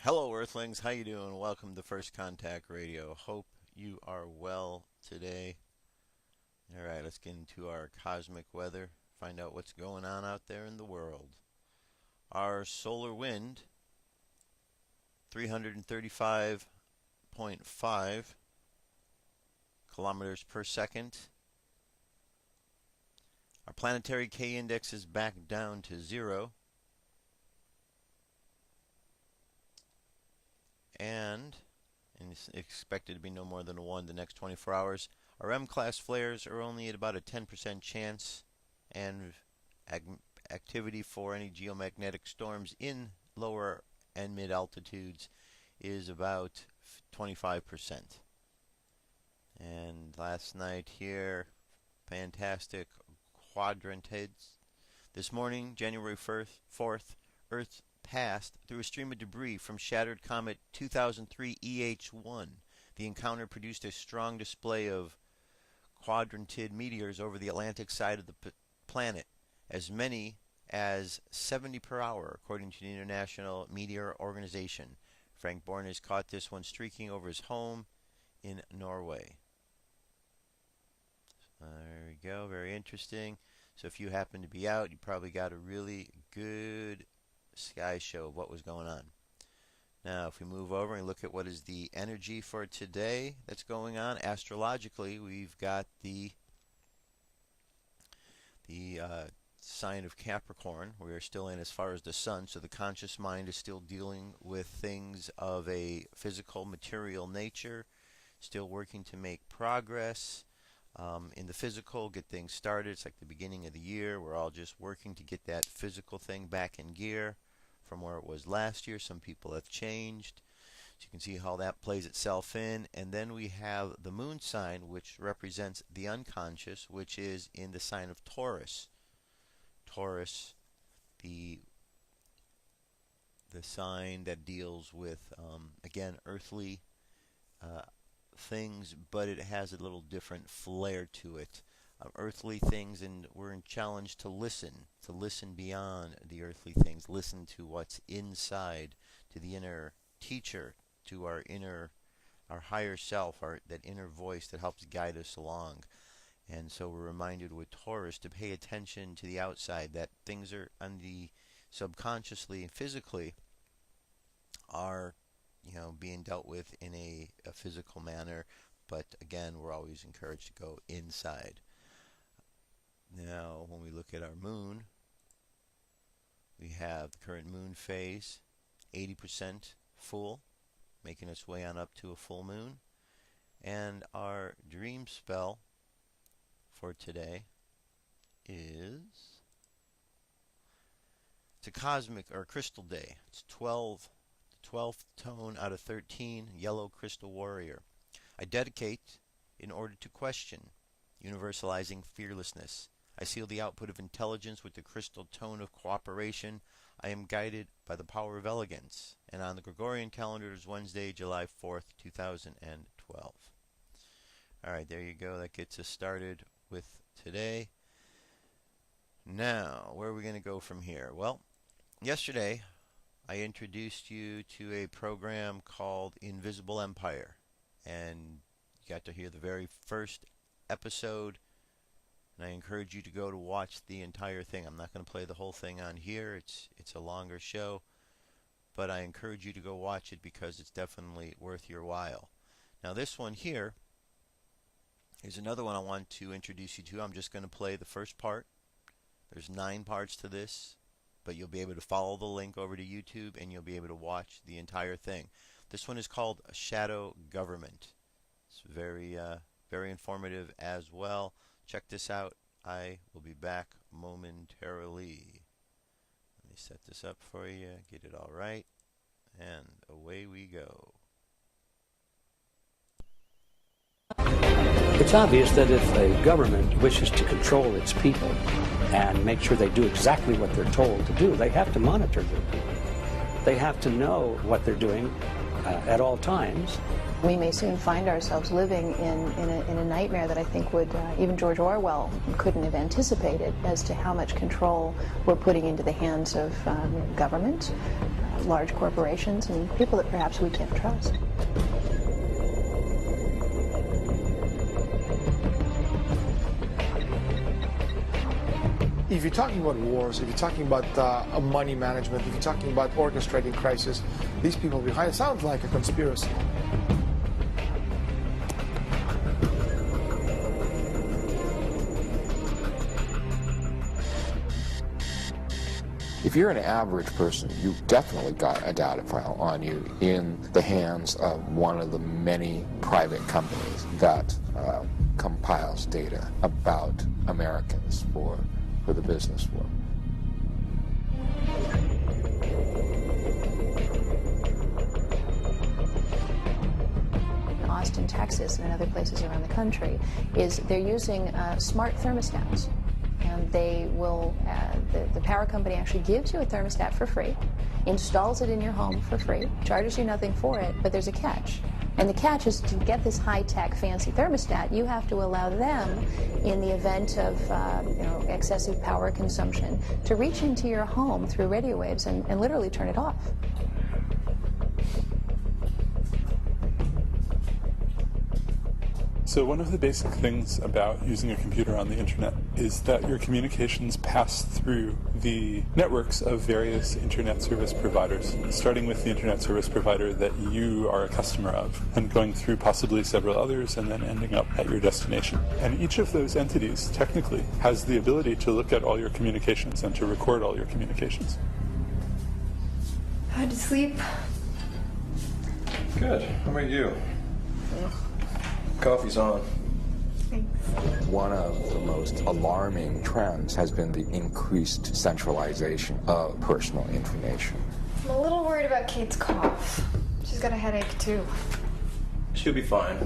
Hello, Earthlings. How you doing? Welcome to First Contact Radio. Hope you are well today. All right, let's get into our cosmic weather. Find out what's going on out there in the world. Our solar wind, 335.5 kilometers per second. Our planetary K index is back down to 0. And it's expected to be no more than a 1 the next 24 hours. Our M-class flares are only at about a 10% chance, and activity for any geomagnetic storms in lower and mid altitudes is about 25%. And last night here, fantastic quadrantids. This morning, January 4th, Earth passed through a stream of debris from shattered comet 2003 EH1. The encounter produced a strong display of quadrantid meteors over the Atlantic side of the planet, as many as 70 per hour, according to the International Meteor Organization. Frank Born has caught this one streaking over his home in Norway. There we go, very interesting. So if you happen to be out, you probably got a really good sky show of what was going on. Now, if we move over and look at what is the energy for today that's going on astrologically, we've got the sign of Capricorn. We are still in as far as the sun, so the conscious mind is still dealing with things of a physical, material nature, still working to make progress in the physical, get things started. It's like the beginning of the year. We're all just working to get that physical thing back in gear from where it was last year. Some people have changed. So you can see how that plays itself in. And then we have the moon sign, which represents the unconscious, which is in the sign of Taurus. Taurus, the sign that deals with, again, earthly things, but it has a little different flair to it. Earthly things, and we're challenged to listen beyond the earthly things, listen to what's inside, to the inner teacher, to our higher self, that inner voice that helps guide us along. And so we're reminded with Taurus to pay attention to the outside, that things are on the subconsciously and physically are being dealt with in a physical manner, but again, we're always encouraged to go inside. Now, when we look at our moon, we have the current moon phase, 80% full, making its way on up to a full moon. And our dream spell for today it's a cosmic or crystal day. It's 12, the 12th tone out of 13, yellow crystal warrior. I dedicate in order to question, universalizing fearlessness. I seal the output of intelligence with the crystal tone of cooperation. I am guided by the power of elegance. And on the Gregorian calendar is Wednesday, July 4th, 2012. All right, there you go. That gets us started with today. Now, where are we going to go from here? Well, yesterday I introduced you to a program called Invisible Empire. And you got to hear the very first episode. And I encourage you to go to watch the entire thing. I'm not going to play the whole thing on here. It's a longer show. But I encourage you to go watch it because it's definitely worth your while. Now this one here is another one I want to introduce you to. I'm just going to play the first part. There's 9 parts to this, but you'll be able to follow the link over to YouTube and you'll be able to watch the entire thing. This one is called Shadow Government. It's very, very informative as well. Check this out. I will be back momentarily. Let me set this up for you, get it all right, and away we go. It's obvious that if a government wishes to control its people and make sure they do exactly what they're told to do, they have to monitor them. They have to know what they're doing at all times. We may soon find ourselves living in a nightmare that I think would even George Orwell couldn't have anticipated as to how much control we're putting into the hands of government, large corporations and people that perhaps we can't trust. If you're talking about wars, if you're talking about money management, if you're talking about orchestrating crisis, these people behind it sound like a conspiracy. If you're an average person, you've definitely got a data file on you in the hands of one of the many private companies that compiles data about Americans for the business world. In Austin, Texas, and in other places around the country, is they're using smart thermostats. And they will, the power company actually gives you a thermostat for free, installs it in your home for free, charges you nothing for it, but there's a catch. And the catch is to get this high-tech, fancy thermostat, you have to allow them, in the event of excessive power consumption, to reach into your home through radio waves and literally turn it off. So one of the basic things about using a computer on the internet is that your communications pass through the networks of various internet service providers, starting with the internet service provider that you are a customer of, and going through possibly several others, and then ending up at your destination. And each of those entities, technically, has the ability to look at all your communications and to record all your communications. How'd you sleep? Good. How about you? Coffee's on. Thanks. One of the most alarming trends has been the increased centralization of personal information. I'm a little worried about Kate's cough. She's got a headache, too. She'll be fine.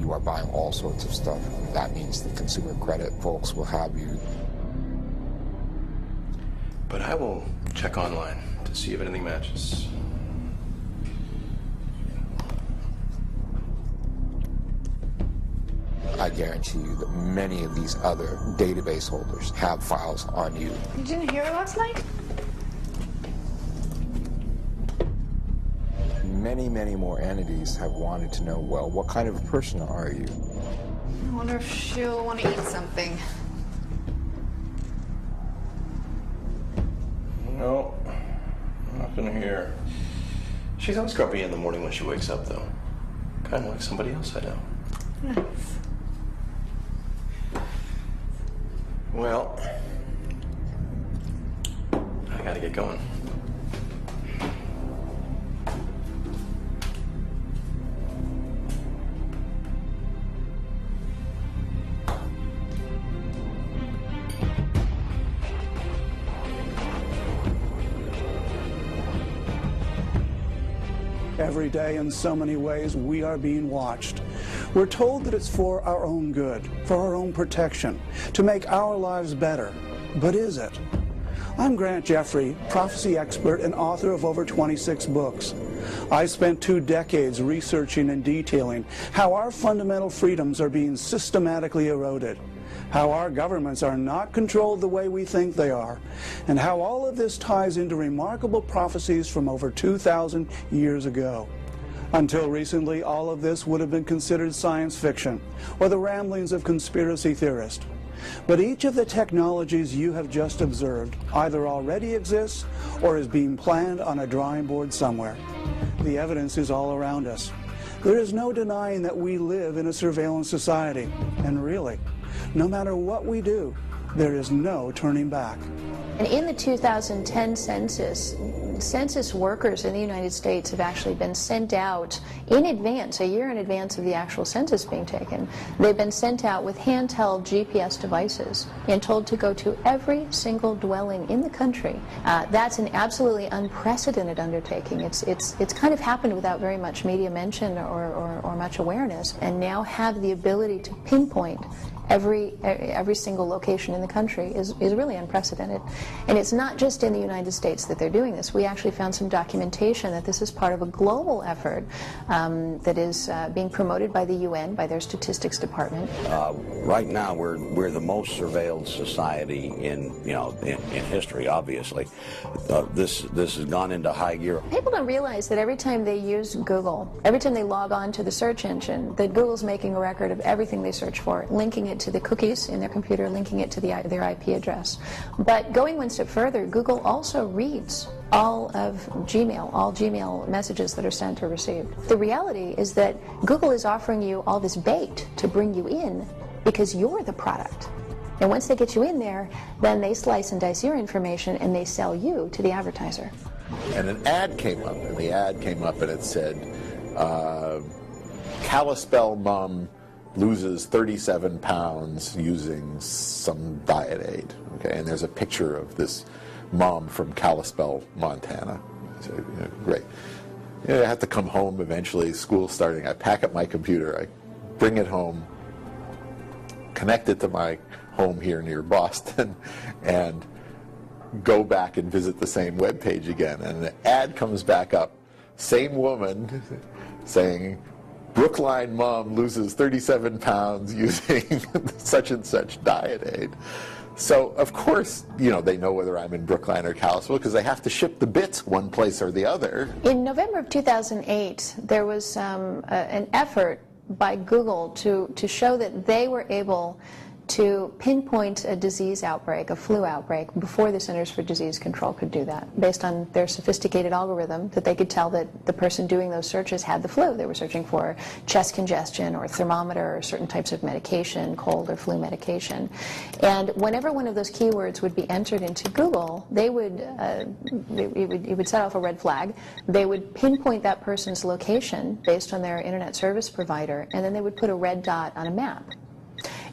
You are buying all sorts of stuff. That means the consumer credit folks will have you. But I will check online to see if anything matches. I guarantee you that many of these other database holders have files on you. You didn't hear her last night? Many, many more entities have wanted to know, well, what kind of a person are you? I wonder if she'll want to eat something. No, nothing here. She's always grumpy in the morning when she wakes up, though. Kind of like somebody else I know. Nice. Well, I gotta get going. Every day, in so many ways, we are being watched. We're told that it's for our own good, for our own protection, to make our lives better. But is it? I'm Grant Jeffrey, prophecy expert and author of over 26 books. I spent 2 decades researching and detailing how our fundamental freedoms are being systematically eroded, how our governments are not controlled the way we think they are, and how all of this ties into remarkable prophecies from over 2,000 years ago. Until recently, all of this would have been considered science fiction or the ramblings of conspiracy theorists. But each of the technologies you have just observed either already exists or is being planned on a drawing board somewhere. The evidence is all around us. There is no denying that we live in a surveillance society, and really, no matter what we do, there is no turning back. And in the 2010 census workers in the United States have actually been sent out in advance, a year in advance of the actual census being taken. They've been sent out with handheld GPS devices and told to go to every single dwelling in the country. That's an absolutely unprecedented undertaking. It's kind of happened without very much media mention or much awareness, and now have the ability to pinpoint every single location in the country is really unprecedented. And it's not just in the United States that they're doing this. We actually found some documentation that this is part of a global effort that is being promoted by the UN, by their statistics department. Right now, we're the most surveilled society in history. Obviously, this has gone into high gear. People don't realize that every time they use Google, every time they log on to the search engine, that Google's making a record of everything they search for, linking it to the cookies in their computer, linking it to their IP address. But going one step further, Google also reads all Gmail messages that are sent or received. The reality is that Google is offering you all this bait to bring you in because you're the product. And once they get you in there, then they slice and dice your information and they sell you to the advertiser. And an ad came up, and the ad came up and it said, Kalispell mom loses 37 pounds using some diet aid. Okay, and there's a picture of this mom from Kalispell, Montana. I said, great. I have to come home eventually, school's starting. I pack up my computer, I bring it home, connect it to my home here near Boston, and go back and visit the same web page again. And an ad comes back up, same woman saying, Brookline mom loses 37 pounds using such and such diet aid. So, of course, they know whether I'm in Brookline or Kalispell because they have to ship the bits one place or the other. In November of 2008, there was an effort by Google to show that they were able to pinpoint a disease outbreak, a flu outbreak, before the Centers for Disease Control could do that. Based on their sophisticated algorithm, that they could tell that the person doing those searches had the flu. They were searching for chest congestion or thermometer or certain types of medication, cold or flu medication. And whenever one of those keywords would be entered into Google, they would, it would set off a red flag. They would pinpoint that person's location based on their internet service provider, and then they would put a red dot on a map.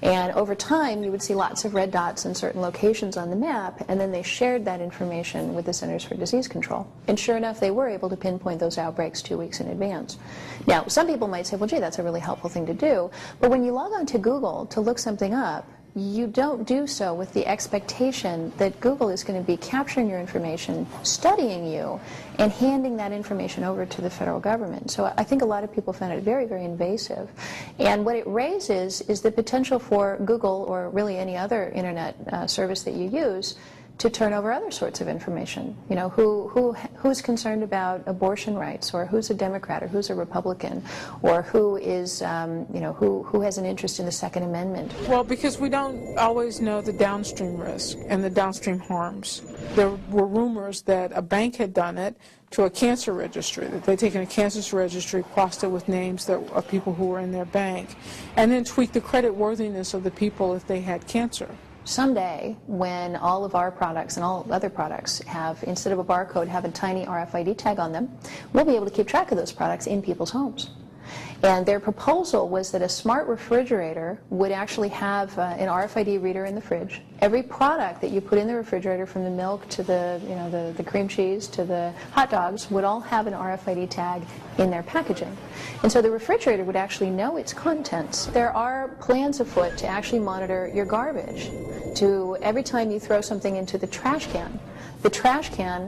And over time, you would see lots of red dots in certain locations on the map, and then they shared that information with the Centers for Disease Control. And sure enough, they were able to pinpoint those outbreaks 2 weeks in advance. Now, some people might say, well, gee, that's a really helpful thing to do. But when you log on to Google to look something up, you don't do so with the expectation that Google is going to be capturing your information, studying you, and handing that information over to the federal government. So I think a lot of people found it very, very invasive. And what it raises is the potential for Google, or really any other internet service that you use, to turn over other sorts of information. Who's concerned about abortion rights, or who's a Democrat, or who's a Republican, or who is, who has an interest in the Second Amendment. Well, because we don't always know the downstream risk and the downstream harms. There were rumors that a bank had done it to a cancer registry, that they'd taken a cancer registry, crossed it with names of people who were in their bank, and then tweaked the credit worthiness of the people if they had cancer. Someday, when all of our products and all other products have, instead of a barcode, have a tiny RFID tag on them, we'll be able to keep track of those products in people's homes. And their proposal was that a smart refrigerator would actually have an RFID reader in the fridge. Every product that you put in the refrigerator, from the milk to the cream cheese to the hot dogs, would all have an RFID tag in their packaging. And so the refrigerator would actually know its contents. There are plans afoot to actually monitor your garbage. To every time you throw something into the trash can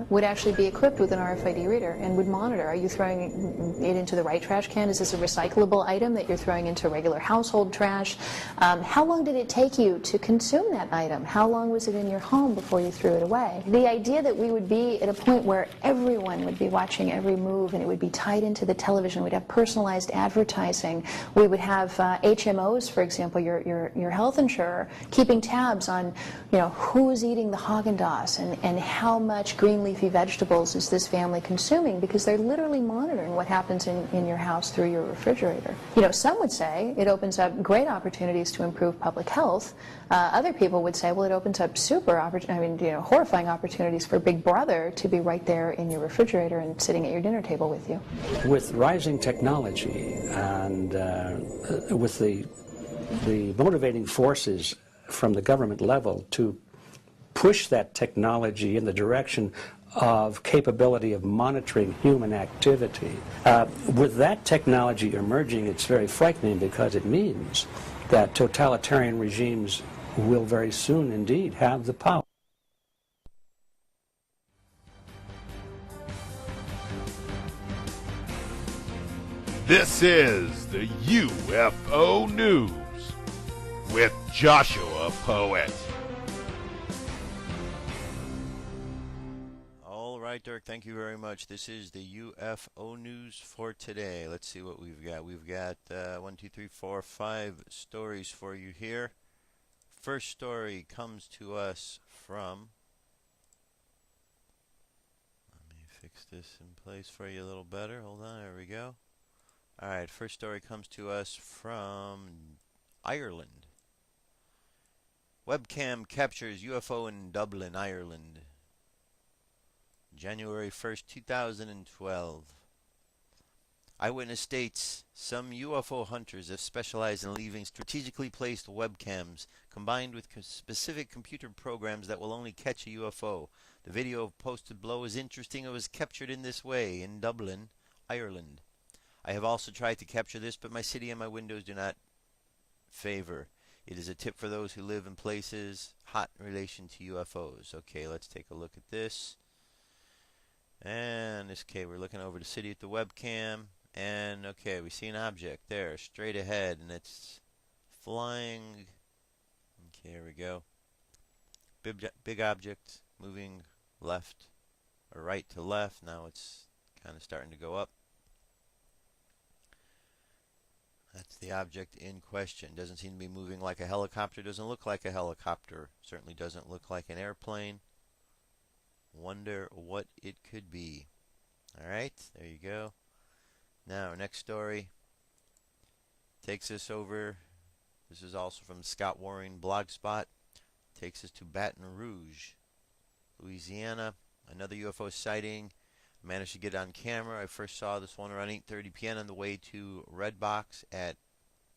would actually be equipped with an RFID reader and would monitor. Are you throwing it into the right trash can? Is this a recyclable item that you're throwing into regular household trash? How long did it take you to consume that item? How long was it in your home before you threw it away? The idea that we would be at a point where everyone would be watching every move, and it would be tied into the television. We'd have personalized advertising. We would have HMOs, for example, your health insurer, keeping tabs on who's eating the Haagen-Dazs and how much green leafy vegetables is this family consuming, because they're literally monitoring what happens in your house through your refrigerator. Some would say it opens up great opportunities to improve public health. Other people would say, well, it opens up horrifying opportunities for Big Brother to be right there in your refrigerator and sitting at your dinner table with you. With rising technology and with the motivating forces from the government level to push that technology in the direction of capability of monitoring human activity. With that technology emerging, it's very frightening, because it means that totalitarian regimes will very soon indeed have the power. This is the UFO News with Joshua Poet. All right, Dirk, thank you very much. This is the UFO News for today. Let's see what we've got. We've got 1, 2, 3, 4, 5 stories for you here. First story comes to us from... Let me fix this in place for you a little better. Hold on, there we go. All right, first story comes to us from Ireland. Webcam captures UFO in Dublin, Ireland. January 1st, 2012. Eyewitness states some UFO hunters have specialized in leaving strategically placed webcams combined with specific computer programs that will only catch a UFO. The video posted below is interesting. It was captured in this way in Dublin, Ireland. I have also tried to capture this, but my city and my windows do not favor. It is a tip for those who live in places hot in relation to UFOs. Okay, let's take a look at this. And this, okay, we're looking over the city at the webcam. And, okay, we see an object there, straight ahead, and it's flying. Okay, here we go. Big object moving left or right to left. Now it's kind of starting to go up. That's the object in question. Doesn't seem to be moving like a helicopter. Doesn't look like a helicopter. Certainly doesn't look like an airplane. Wonder what it could be. Alright, there you go. Now, next story takes us over. This is also from Scott Waring Blogspot. Takes us to Baton Rouge, Louisiana. Another UFO sighting. Managed to get on camera. I first saw this one around 8:30 p.m. on the way to Redbox at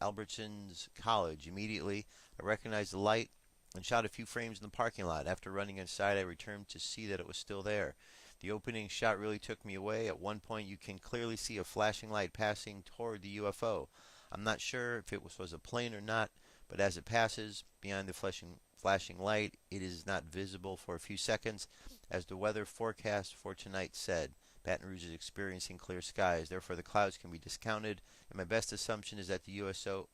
Albertsons College. Immediately, I recognized the light and shot a few frames in the parking lot. After running inside, I returned to see that it was still there. The opening shot really took me away. At one point, you can clearly see a flashing light passing toward the UFO. I'm not sure if it was a plane or not, but as it passes beyond the flashing light, it is not visible for a few seconds. As the weather forecast for tonight said, Baton Rouge is experiencing clear skies. Therefore, the clouds can be discounted. And my best assumption is that the USO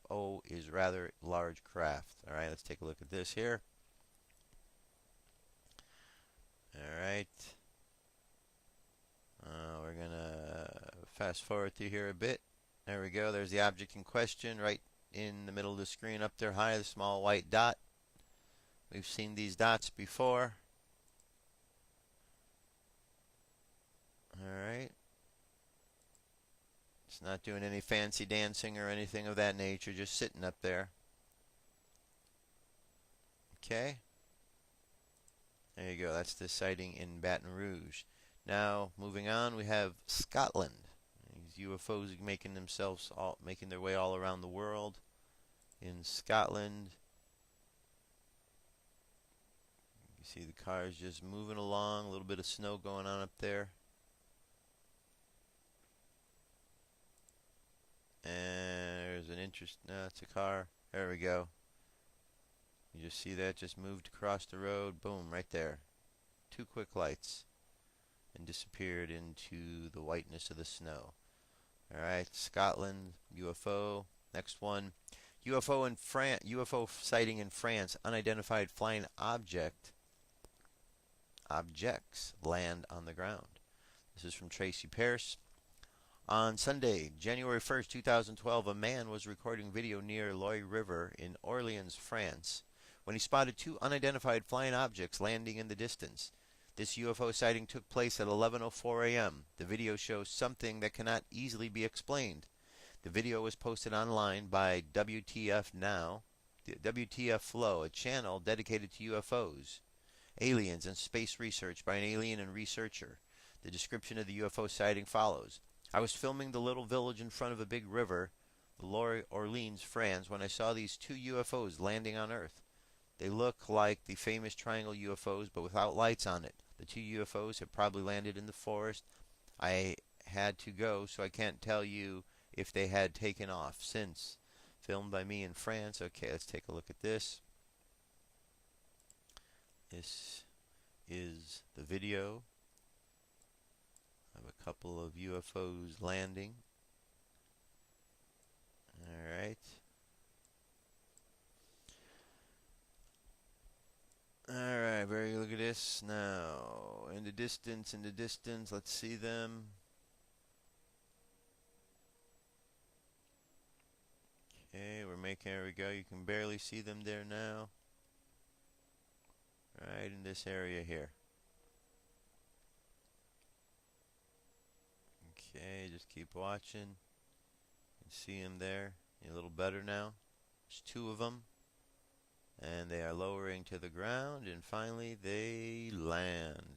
is rather large craft. All right, let's take a look at this here. All right. We're going to fast forward through here a bit. There we go. There's the object in question right in the middle of the screen up there high, the small white dot. We've seen these dots before. Alright. It's not doing any fancy dancing or anything of that nature, just sitting up there. Okay. There you go. That's the sighting in Baton Rouge. Now, moving on, we have Scotland. These UFOs are making their way all around the world. In Scotland, you see the cars just moving along. A little bit of snow going on up there. And there's an it's a car. There we go. You just see that just moved across the road. Boom, right there. Two quick lights. And disappeared into the whiteness of the snow. Alright, Scotland, UFO. Next one. UFO sighting in France. Unidentified flying objects land on the ground. This is from Tracy Pierce. On Sunday, January 1st, 2012, a man was recording video near Loire River in Orleans, France, when he spotted two unidentified flying objects landing in the distance. This UFO sighting took place at 11:04 a.m. The video shows something that cannot easily be explained. The video was posted online by WTF Now, WTF Flow, a channel dedicated to UFOs, aliens, and space research by an alien and researcher. The description of the UFO sighting follows. I was filming the little village in front of a big river, Loire, Orleans, France, when I saw these two UFOs landing on Earth. They look like the famous triangle UFOs, but without lights on it. The two UFOs have probably landed in the forest. I had to go, so I can't tell you if they had taken off since. Filmed by me in France. Okay, let's take a look at this. This is the video of a couple of UFOs landing. Alright. Alright, very good. Look at this now. In the distance, let's see them. Okay, there we go. You can barely see them there now. Right in this area here. Okay, just keep watching. You can see them there. A little better now. There's two of them. And they are lowering to the ground, and finally they land.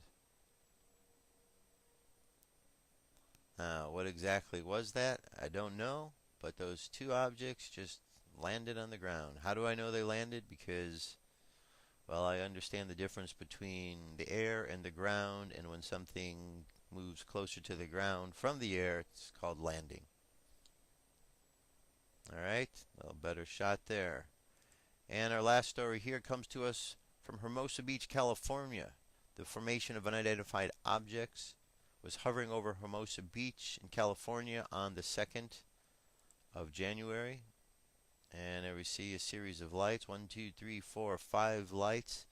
Now, what exactly was that? I don't know. But those two objects just landed on the ground. How do I know they landed? Because, well, I understand the difference between the air and the ground, and when something moves closer to the ground from the air, it's called landing. Alright, a little better shot there. And our last story here comes to us from Hermosa Beach, California. The formation of unidentified objects was hovering over Hermosa Beach in California on the 2nd of January, and there we see a series of lights. 1, 2, 3, 4, 5 lights.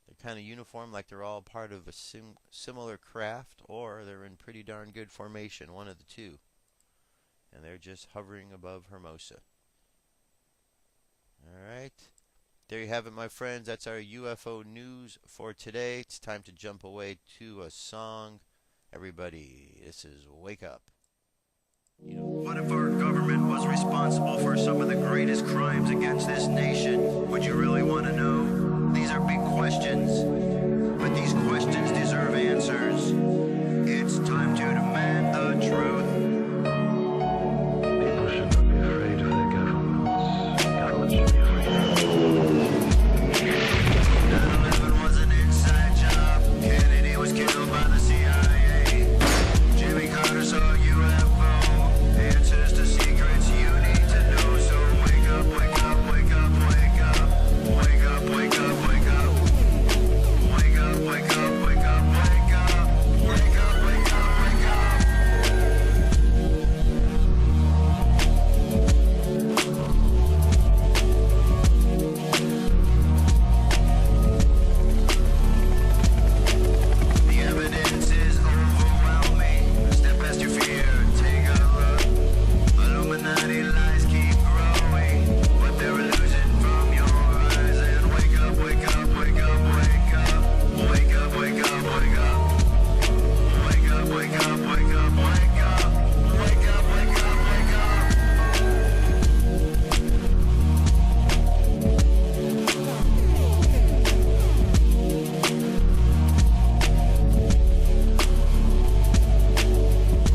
They're kind of uniform, like they're all part of a similar craft, or they're in pretty darn good formation, one of the two. And they're just hovering above Hermosa. Alright, there you have it, my friends. That's our UFO news for today. It's time to jump away to a song. Everybody, this is Wake Up. What if our government was responsible for some of the greatest crimes against this nation? Would you really want to know? These are big questions, but these questions deserve answers. It's time to demand the truth. People should not be afraid of their governments. Governments should be afraid. 9/11 was an inside job. Kennedy was killed by the CIA. Jimmy Carter saw UFO. Answers to secrets you need to know. So wake up, wake up, wake up, wake up. Wake up, wake up, wake up. Wake up, wake up, wake up, wake up. Wake up, wake up, wake up. The evidence is overwhelming. Step past your fear, take a look. Illuminati lies keep growing, but they're illusion from your eyes. And wake up, wake up, wake up, wake up. Wake up, wake up, wake up. Wake up, wake up, wake up, wake up. Wake up, wake up, wake up.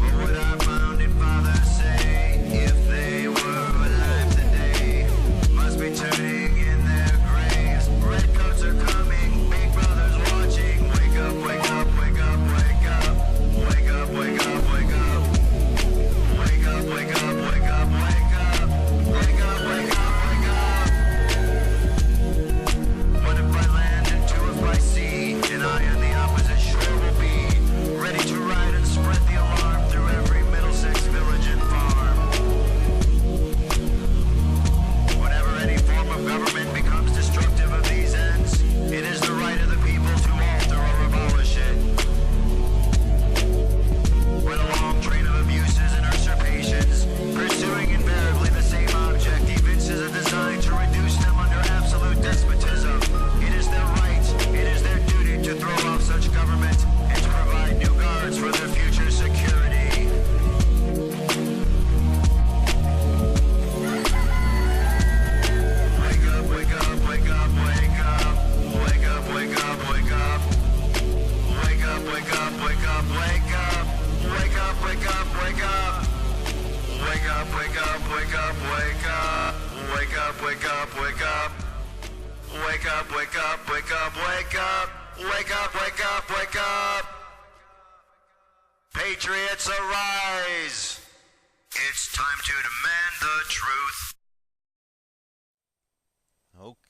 What would our founding fathers say if they were alive today? Must be turning in their graves. Redcoats are coming, Big Brother's watching. Wake up, wake up, wake up, wake up. Wake up, wake up, wake up. Wake up, wake up, wake up, wake up. Wake up, wake up, wake up. What if I land and two if I see? And I on the opposite shore will be ready to ride and spread the alarm through every Middlesex village and farm. Whenever any form of government becomes destructive of these ends, it is the right of the people to alter or abolish it. When a long train of abuses and usurpations, pursuing invariably the same object, evinces a design to reduce them under absolute despotism, it is their right, it is their duty to throw off such government and to provide new guards for their future security. Wake up, wake up, wake up, wake up. Wake up, wake up, wake up. Wake up, wake up, wake up, wake up. Wake up, wake up, wake up. Wake up, wake up, wake up, wake up. Wake up, wake up, wake up. Wake up, wake up, wake up, wake up. Wake up, wake up, wake up. Patriots arise. It's time to demand the truth.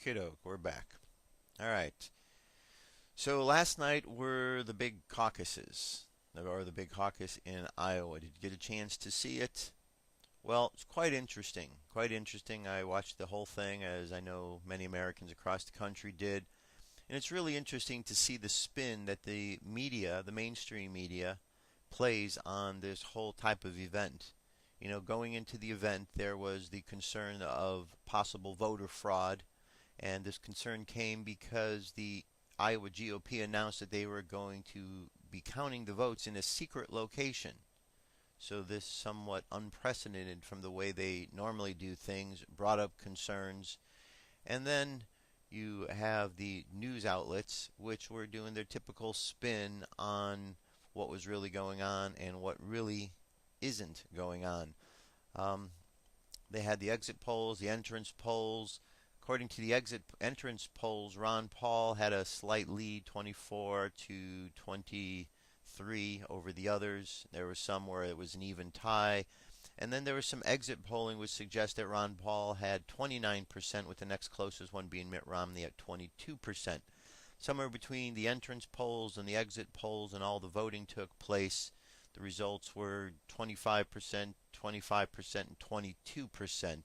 Kiddo, we're back. All right. So last night were the big caucuses, or the big caucus in Iowa. Did you get a chance to see it? Well, it's quite interesting. Quite interesting. I watched the whole thing, as I know many Americans across the country did. And it's really interesting to see the spin that the media, the mainstream media, plays on this whole type of event. You know, going into the event, there was the concern of possible voter fraud, and this concern came because the Iowa GOP announced that they were going to be counting the votes in a secret location. So this somewhat unprecedented from the way they normally do things, brought up concerns. And then you have the news outlets, which were doing their typical spin on what was really going on and what really isn't going on. They had the exit polls, the entrance polls. According to the entrance polls, Ron Paul had a slight lead, 24 to 23 over the others. There was some where it was an even tie. And then there was some exit polling which suggests that Ron Paul had 29%, with the next closest one being Mitt Romney at 22%. Somewhere between the entrance polls and the exit polls and all the voting took place, the results were 25%, 25%, and 22%.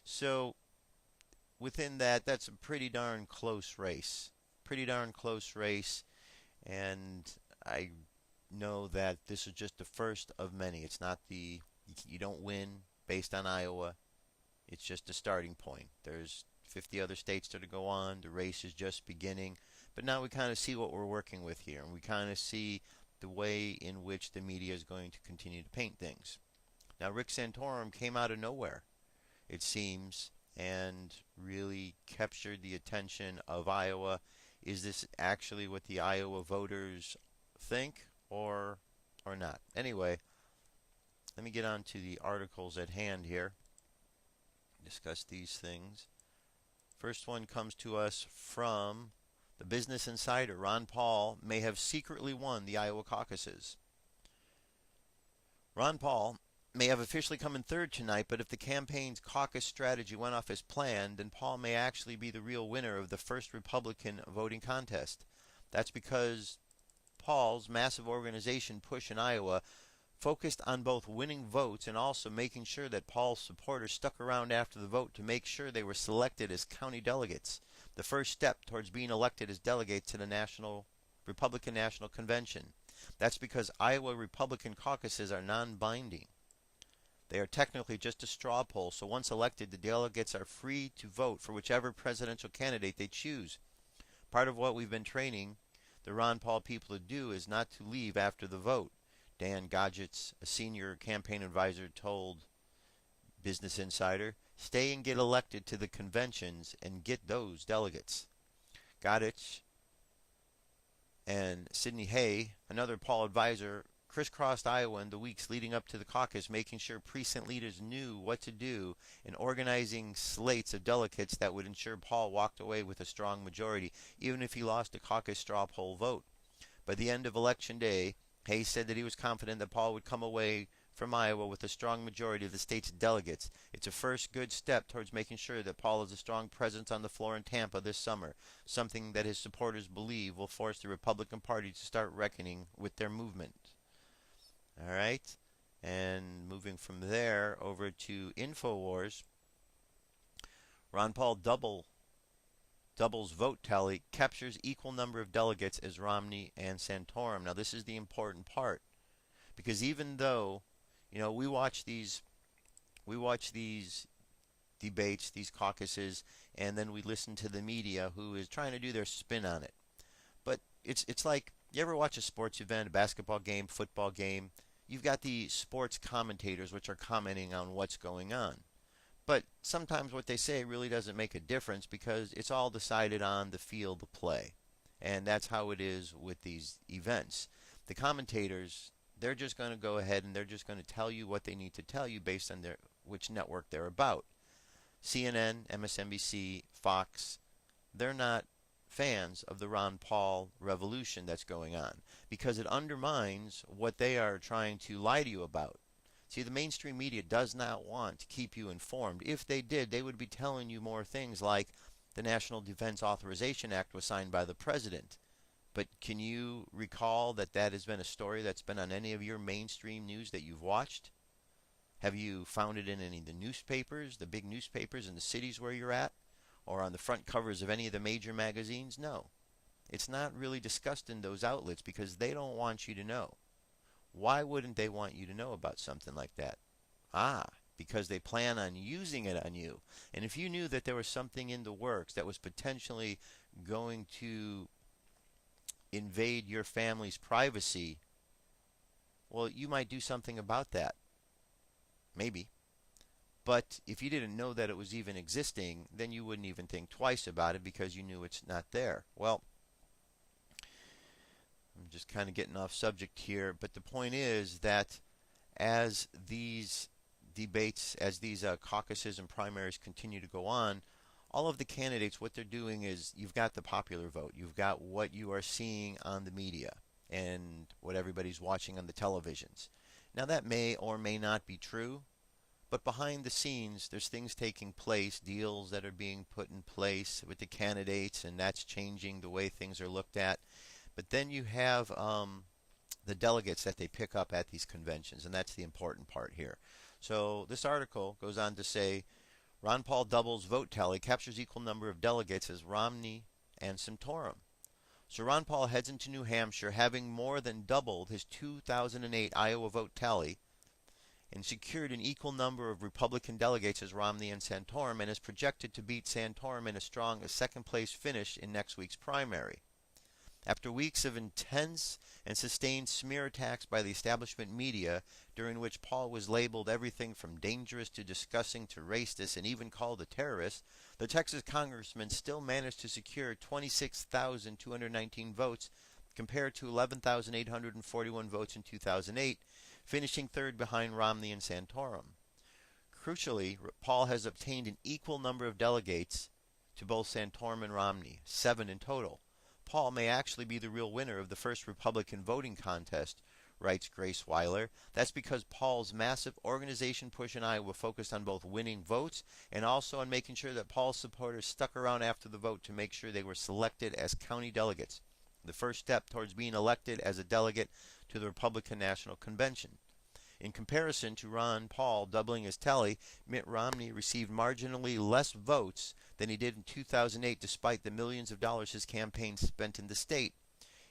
So within that, that's a pretty darn close race. Pretty darn close race. And I know that this is just the first of many. It's not you don't win based on Iowa. It's just a starting point. There's 50 other states to go on. The race is just beginning. But now we kind of see what we're working with here. And we kind of see the way in which the media is going to continue to paint things. Now, Rick Santorum came out of nowhere, it seems, and really captured the attention of Iowa. Is this actually what the Iowa voters think, or not? Anyway, let me get on to the articles at hand here. Discuss these things. First one comes to us from the Business Insider. Ron Paul may have secretly won the Iowa caucuses. Ron Paul may have officially come in third tonight, but if the campaign's caucus strategy went off as planned, then Paul may actually be the real winner of the first Republican voting contest. That's because Paul's massive organization push in Iowa focused on both winning votes and also making sure that Paul's supporters stuck around after the vote to make sure they were selected as county delegates, the first step towards being elected as delegates to the Republican National Convention. That's because Iowa Republican caucuses are non-binding. They are technically just a straw poll, so once elected, the delegates are free to vote for whichever presidential candidate they choose. Part of what we've been training the Ron Paul people to do is not to leave after the vote. Dan Godgetz, a senior campaign advisor, told Business Insider, stay and get elected to the conventions and get those delegates. Godgetz and Sidney Hay, another Paul advisor, crisscrossed Iowa in the weeks leading up to the caucus, making sure precinct leaders knew what to do in organizing slates of delegates that would ensure Paul walked away with a strong majority, even if he lost a caucus straw poll vote. By the end of Election Day, Hayes said that he was confident that Paul would come away from Iowa with a strong majority of the state's delegates. It's a first good step towards making sure that Paul is a strong presence on the floor in Tampa this summer, something that his supporters believe will force the Republican Party to start reckoning with their movement. All right, and moving from there over to InfoWars, Ron Paul doubles vote tally, captures equal number of delegates as Romney and Santorum. Now this is the important part, because even though, you know, we watch these debates, these caucuses, and then we listen to the media who is trying to do their spin on it. But it's like, you ever watch a sports event, a basketball game, football game? You've got the sports commentators which are commenting on what's going on. But sometimes what they say really doesn't make a difference because it's all decided on the field of play. And that's how it is with these events. The commentators, they're just going to go ahead and they're just going to tell you what they need to tell you based on which network they're about. CNN, MSNBC, Fox, they're not fans of the Ron Paul revolution that's going on because it undermines what they are trying to lie to you about. See, the mainstream media does not want to keep you informed. If they did, they would be telling you more things like the National Defense Authorization Act was signed by the president. But can you recall that that has been a story that's been on any of your mainstream news that you've watched? Have you found it in any of the newspapers, the big newspapers in the cities where you're at? Or on the front covers of any of the major magazines? No. It's not really discussed in those outlets because they don't want you to know. Why wouldn't they want you to know about something like that? Because they plan on using it on you. And if you knew that there was something in the works that was potentially going to invade your family's privacy, well, you might do something about that. Maybe. But if you didn't know that it was even existing, then you wouldn't even think twice about it because you knew it's not there. Well, I'm just kind of getting off subject here, but the point is that as these debates, as these caucuses and primaries continue to go on, all of the candidates, what they're doing is you've got the popular vote. You've got what you are seeing on the media and what everybody's watching on the televisions. Now that may or may not be true, but behind the scenes there's things taking place, deals that are being put in place with the candidates, and that's changing the way things are looked at. But then you have the delegates that they pick up at these conventions, and that's the important part here. So this article goes on to say, Ron Paul doubles vote tally, captures equal number of delegates as Romney and Santorum. So Ron Paul heads into New Hampshire having more than doubled his 2008 Iowa vote tally and secured an equal number of Republican delegates as Romney and Santorum, and is projected to beat Santorum in a strong second-place finish in next week's primary. After weeks of intense and sustained smear attacks by the establishment media, during which Paul was labeled everything from dangerous to disgusting to racist and even called a terrorist, the Texas congressman still managed to secure 26,219 votes compared to 11,841 votes in 2008, finishing third behind Romney and Santorum. Crucially, Paul has obtained an equal number of delegates to both Santorum and Romney, 7 in total. Paul may actually be the real winner of the first Republican voting contest, writes Grace Weiler. That's because Paul's massive organization push in Iowa focused on both winning votes and also on making sure that Paul's supporters stuck around after the vote to make sure they were selected as county delegates, the first step towards being elected as a delegate to the Republican National Convention. In comparison to Ron Paul doubling his tally, Mitt Romney received marginally less votes than he did in 2008, despite the millions of dollars his campaign spent in the state.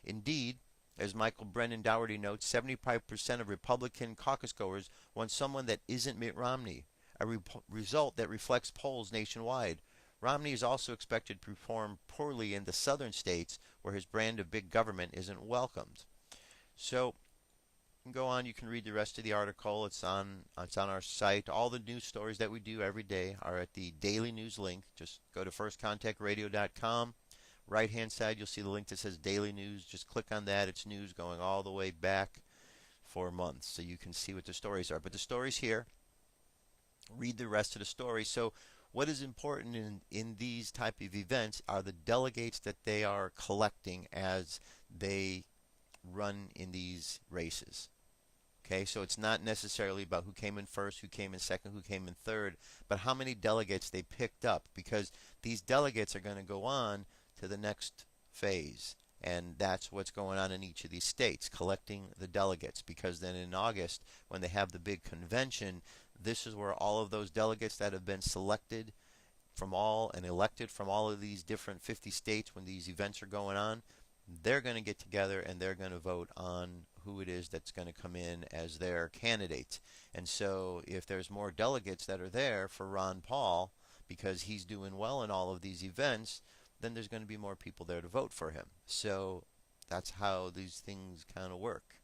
Indeed, as Michael Brennan Dougherty notes, 75% of Republican caucus goers want someone that isn't Mitt Romney, a result that reflects polls nationwide. Romney is also expected to perform poorly in the southern states where his brand of big government isn't welcomed. So, you can go on, you can read the rest of the article. It's on our site. All the news stories that we do every day are at the daily news link. Just go to firstcontactradio.com. Right hand side, you'll see the link that says daily news. Just click on that. It's news going all the way back for months, so you can see what the stories are. But the stories here, read the rest of the story. So what is important in these type of events are the delegates that they are collecting as they run in these races. Okay, so it's not necessarily about who came in first, who came in second, who came in third, but how many delegates they picked up, because these delegates are going to go on to the next phase, and that's what's going on in each of these states, collecting the delegates, because then in August, when they have the big convention, this is where all of those delegates that have been selected from all and elected from all of these different 50 states when these events are going on, they're going to get together and they're going to vote on who it is that's going to come in as their candidate. And so if there's more delegates that are there for Ron Paul because he's doing well in all of these events, then there's going to be more people there to vote for him. So that's how these things kind of work.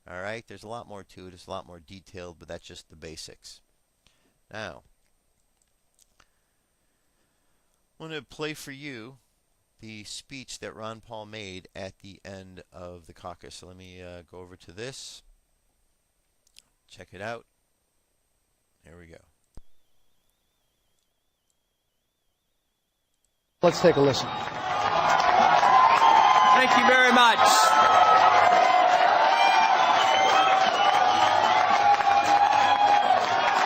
All right, there's a lot more to it. It's a lot more detailed, but that's just the basics. Now, I'm going to play for you the speech that Ron Paul made at the end of the caucus. So let me go over to this. Check it out. Here we go. Let's take a listen. Thank you very much.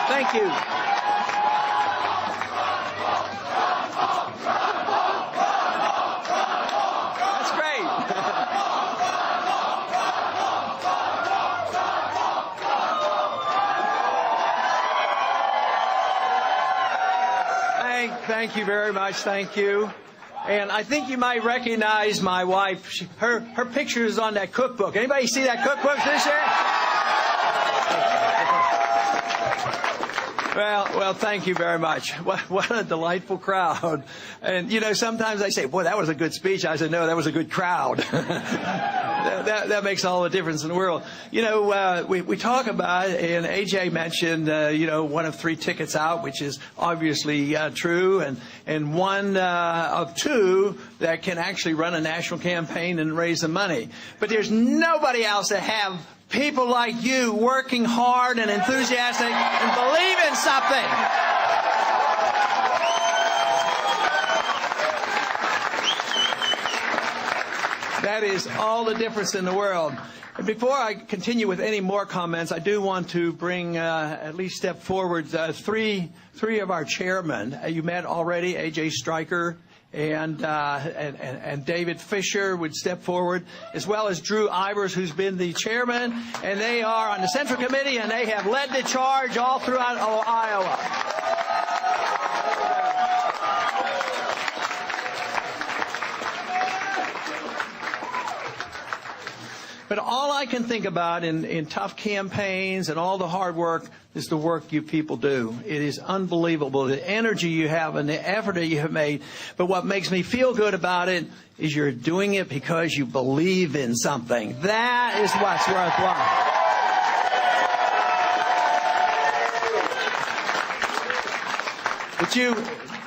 Thank you. Thank you very much. Thank you. And I think you might recognize my wife. Her picture is on that cookbook. Anybody see that cookbook this year? Well, thank you very much. What a delightful crowd. And, you know, sometimes I say, boy, that was a good speech. I said, no, that was a good crowd. that makes all the difference in the world. You know, we talk about, and AJ mentioned, you know, one of 3 tickets out, which is obviously true, and one of 2 that can actually run a national campaign and raise the money. But there's nobody else that have people like you working hard and enthusiastic and believe in something. That is all the difference in the world. And before I continue with any more comments, I do want to bring at least step forward three of our chairmen. You met already, A.J. Stryker and David Fisher would step forward, as well as Drew Ivers, who's been the chairman, and they are on the Central Committee, and they have led the charge all throughout Iowa. But all I can think about in tough campaigns and all the hard work is the work you people do. It is unbelievable, the energy you have and the effort that you have made. But what makes me feel good about it is you're doing it because you believe in something. That is what's worthwhile.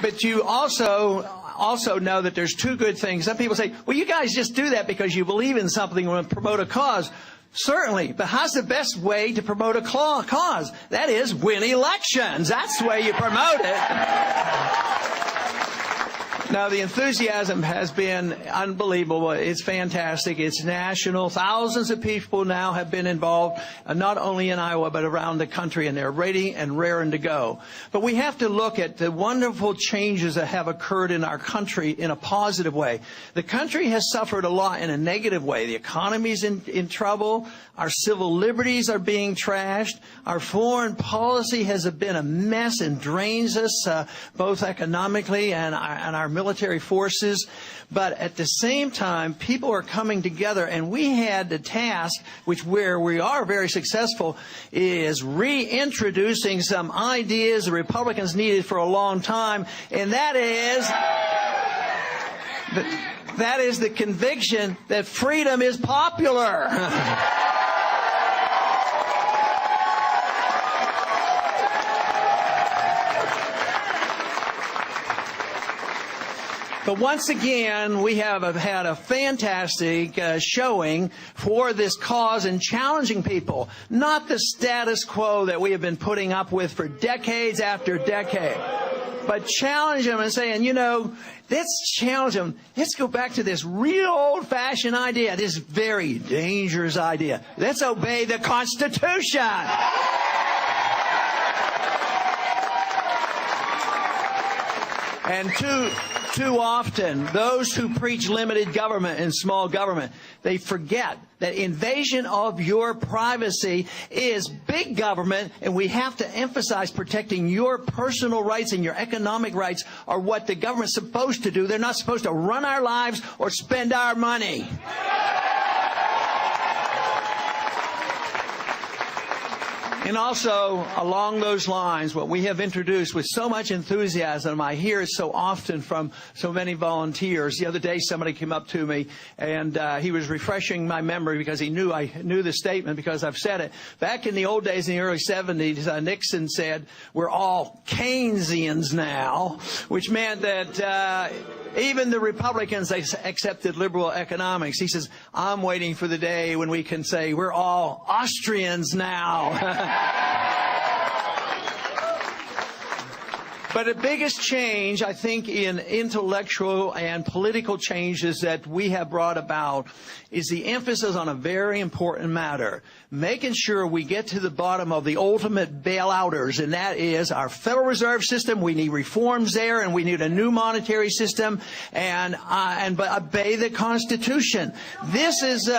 But you also know that there's 2 good things. Some people say, well, you guys just do that because you believe in something and promote a cause. Certainly, but how's the best way to promote a cause? That is, win elections. That's the way you promote it. Now, the enthusiasm has been unbelievable. It's fantastic. It's national. Thousands of people now have been involved, not only in Iowa, but around the country, and they're ready and raring to go. But we have to look at the wonderful changes that have occurred in our country in a positive way. The country has suffered a lot in a negative way. The economy's in trouble. Our civil liberties are being trashed. Our foreign policy has been a mess and drains us, both economically and our military forces. But at the same time, people are coming together, and we had the task, where we are very successful, is reintroducing some ideas the Republicans needed for a long time, and that is the conviction that freedom is popular. But once again, we have had a fantastic showing for this cause and challenging people, not the status quo that we have been putting up with for decades after decade, but challenge them and saying, you know, let's challenge them. Let's go back to this real old-fashioned idea, this very dangerous idea. Let's obey the Constitution. And too often, those who preach limited government and small government, they forget that invasion of your privacy is big government, and we have to emphasize protecting your personal rights and your economic rights are what the government's supposed to do. They're not supposed to run our lives or spend our money. And also, along those lines, what we have introduced with so much enthusiasm, I hear it so often from so many volunteers. The other day, somebody came up to me, and he was refreshing my memory because he knew I knew the statement because I've said it. Back in the old days, in the early 70s, Nixon said, we're all Keynesians now, which meant that even the Republicans, they accepted liberal economics. He says, I'm waiting for the day when we can say we're all Austrians now. But the biggest change, I think, in intellectual and political changes that we have brought about is the emphasis on a very important matter, making sure we get to the bottom of the ultimate bailouters, and that is our Federal Reserve System. We need reforms there, and we need a new monetary system, and obey the Constitution. This is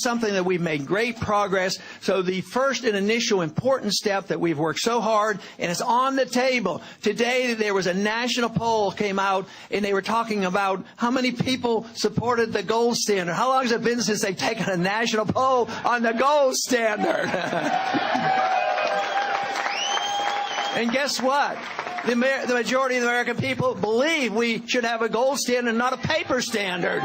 something that we've made great progress. So the first and initial important step that we've worked so hard, and it's on the table today, day that there was a national poll came out, and they were talking about how many people supported the gold standard. How long has it been since they've taken a national poll on the gold standard? And guess what? The majority of the American people believe we should have a gold standard, not a paper standard.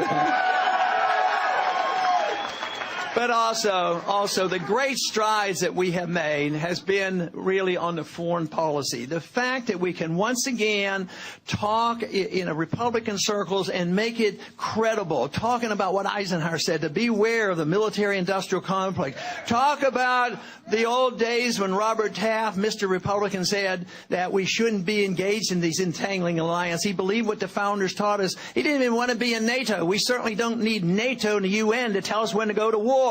But also the great strides that we have made has been really on the foreign policy. The fact that we can once again talk in a Republican circles and make it credible, talking about what Eisenhower said, to beware of the military-industrial complex. Talk about the old days when Robert Taft, Mr. Republican, said that we shouldn't be engaged in these entangling alliances. He believed what the founders taught us. He didn't even want to be in NATO. We certainly don't need NATO and the UN to tell us when to go to war.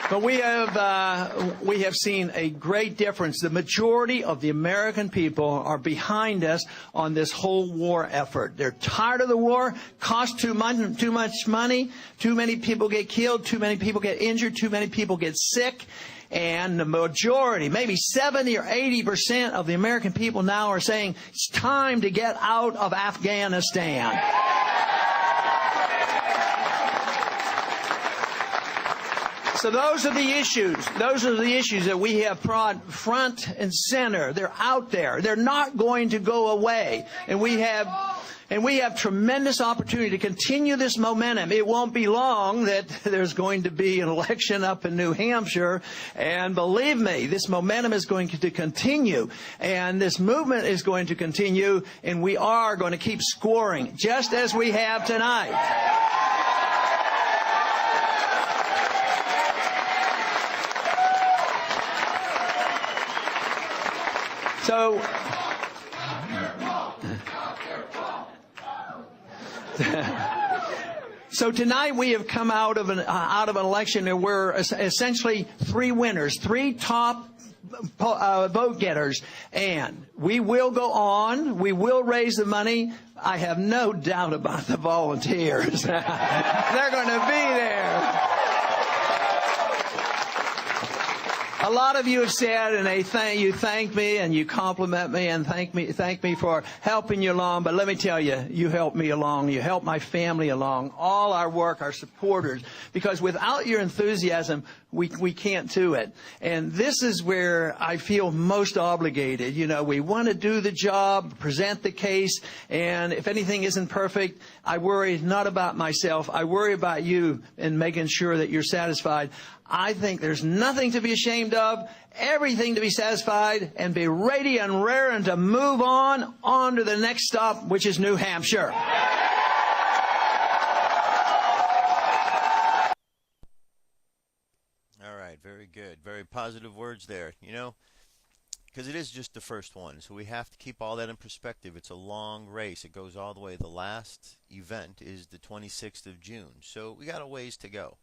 But we have seen a great difference. The majority of the American people are behind us on this whole war effort. They're tired of the war. Costs too much money. Too many people get killed. Too many people get injured. Too many people get sick. And the majority, maybe 70 or 80% of the American people now are saying it's time to get out of Afghanistan. So those are the issues. Those are the issues that we have brought front and center. They're out there. They're not going to go away. And we have tremendous opportunity to continue this momentum. It won't be long that there's going to be an election up in New Hampshire. And believe me, this momentum is going to continue. And this movement is going to continue. And we are going to keep scoring, just as we have tonight. So tonight we have come out of an election where we're essentially three winners, three top vote getters, and we will go on. We will raise the money. I have no doubt about the volunteers. They're going to be there. A lot of you have said, and you thank me and you compliment me and thank me for helping you along. But let me tell you, you helped me along. You helped my family along. All our work, our supporters, because without your enthusiasm, we can't do it. And this is where I feel most obligated. You know, we want to do the job, present the case, and if anything isn't perfect, I worry not about myself. I worry about you and making sure that you're satisfied. I think there's nothing to be ashamed of, everything to be satisfied, and be ready and raring to move on to the next stop, which is New Hampshire. All right, very good. Very positive words there. You know, because it is just the first one, so we have to keep all that in perspective. It's a long race. It goes all the way. The last event is the 26th of June, so we got a ways to go.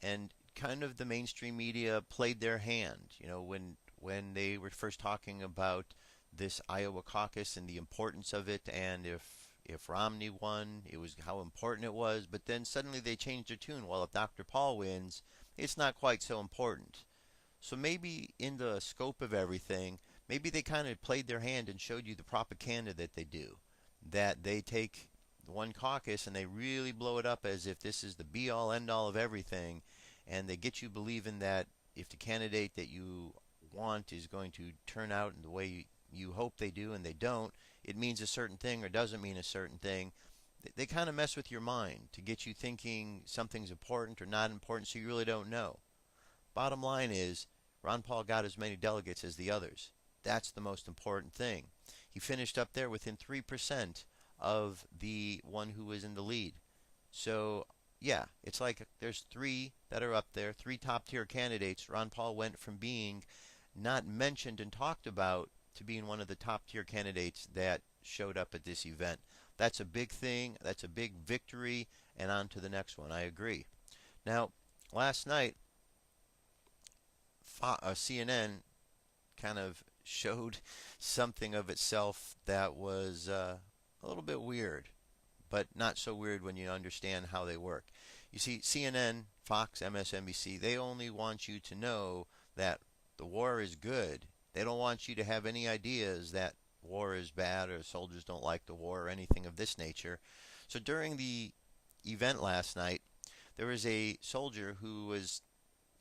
And kind of the mainstream media played their hand, you know, when they were first talking about this Iowa caucus and the importance of it, and if Romney won, it was how important it was. But then suddenly they changed their tune. Well, if Dr. Paul wins, it's not quite so important. So maybe in the scope of everything, maybe they kind of played their hand and showed you the propaganda that they do, that they take one caucus and they really blow it up as if this is the be-all, end-all of everything. And they get you believing that if the candidate that you want is going to turn out in the way you hope they do and they don't, it means a certain thing or doesn't mean a certain thing. They kind of mess with your mind to get you thinking something's important or not important, so you really don't know. Bottom line is, Ron Paul got as many delegates as the others. That's the most important thing. He finished up there within 3% of the one who was in the lead. So yeah, it's like there's three that are up there, three top-tier candidates. Ron Paul went from being not mentioned and talked about to being one of the top-tier candidates that showed up at this event. That's a big thing. That's a big victory. And on to the next one. I agree. Now, last night, CNN kind of showed something of itself that was a little bit weird, but not so weird when you understand how they work. You see, CNN, Fox, MSNBC, they only want you to know that the war is good. They don't want you to have any ideas that war is bad or soldiers don't like the war or anything of this nature. So during the event last night, there was a soldier who was,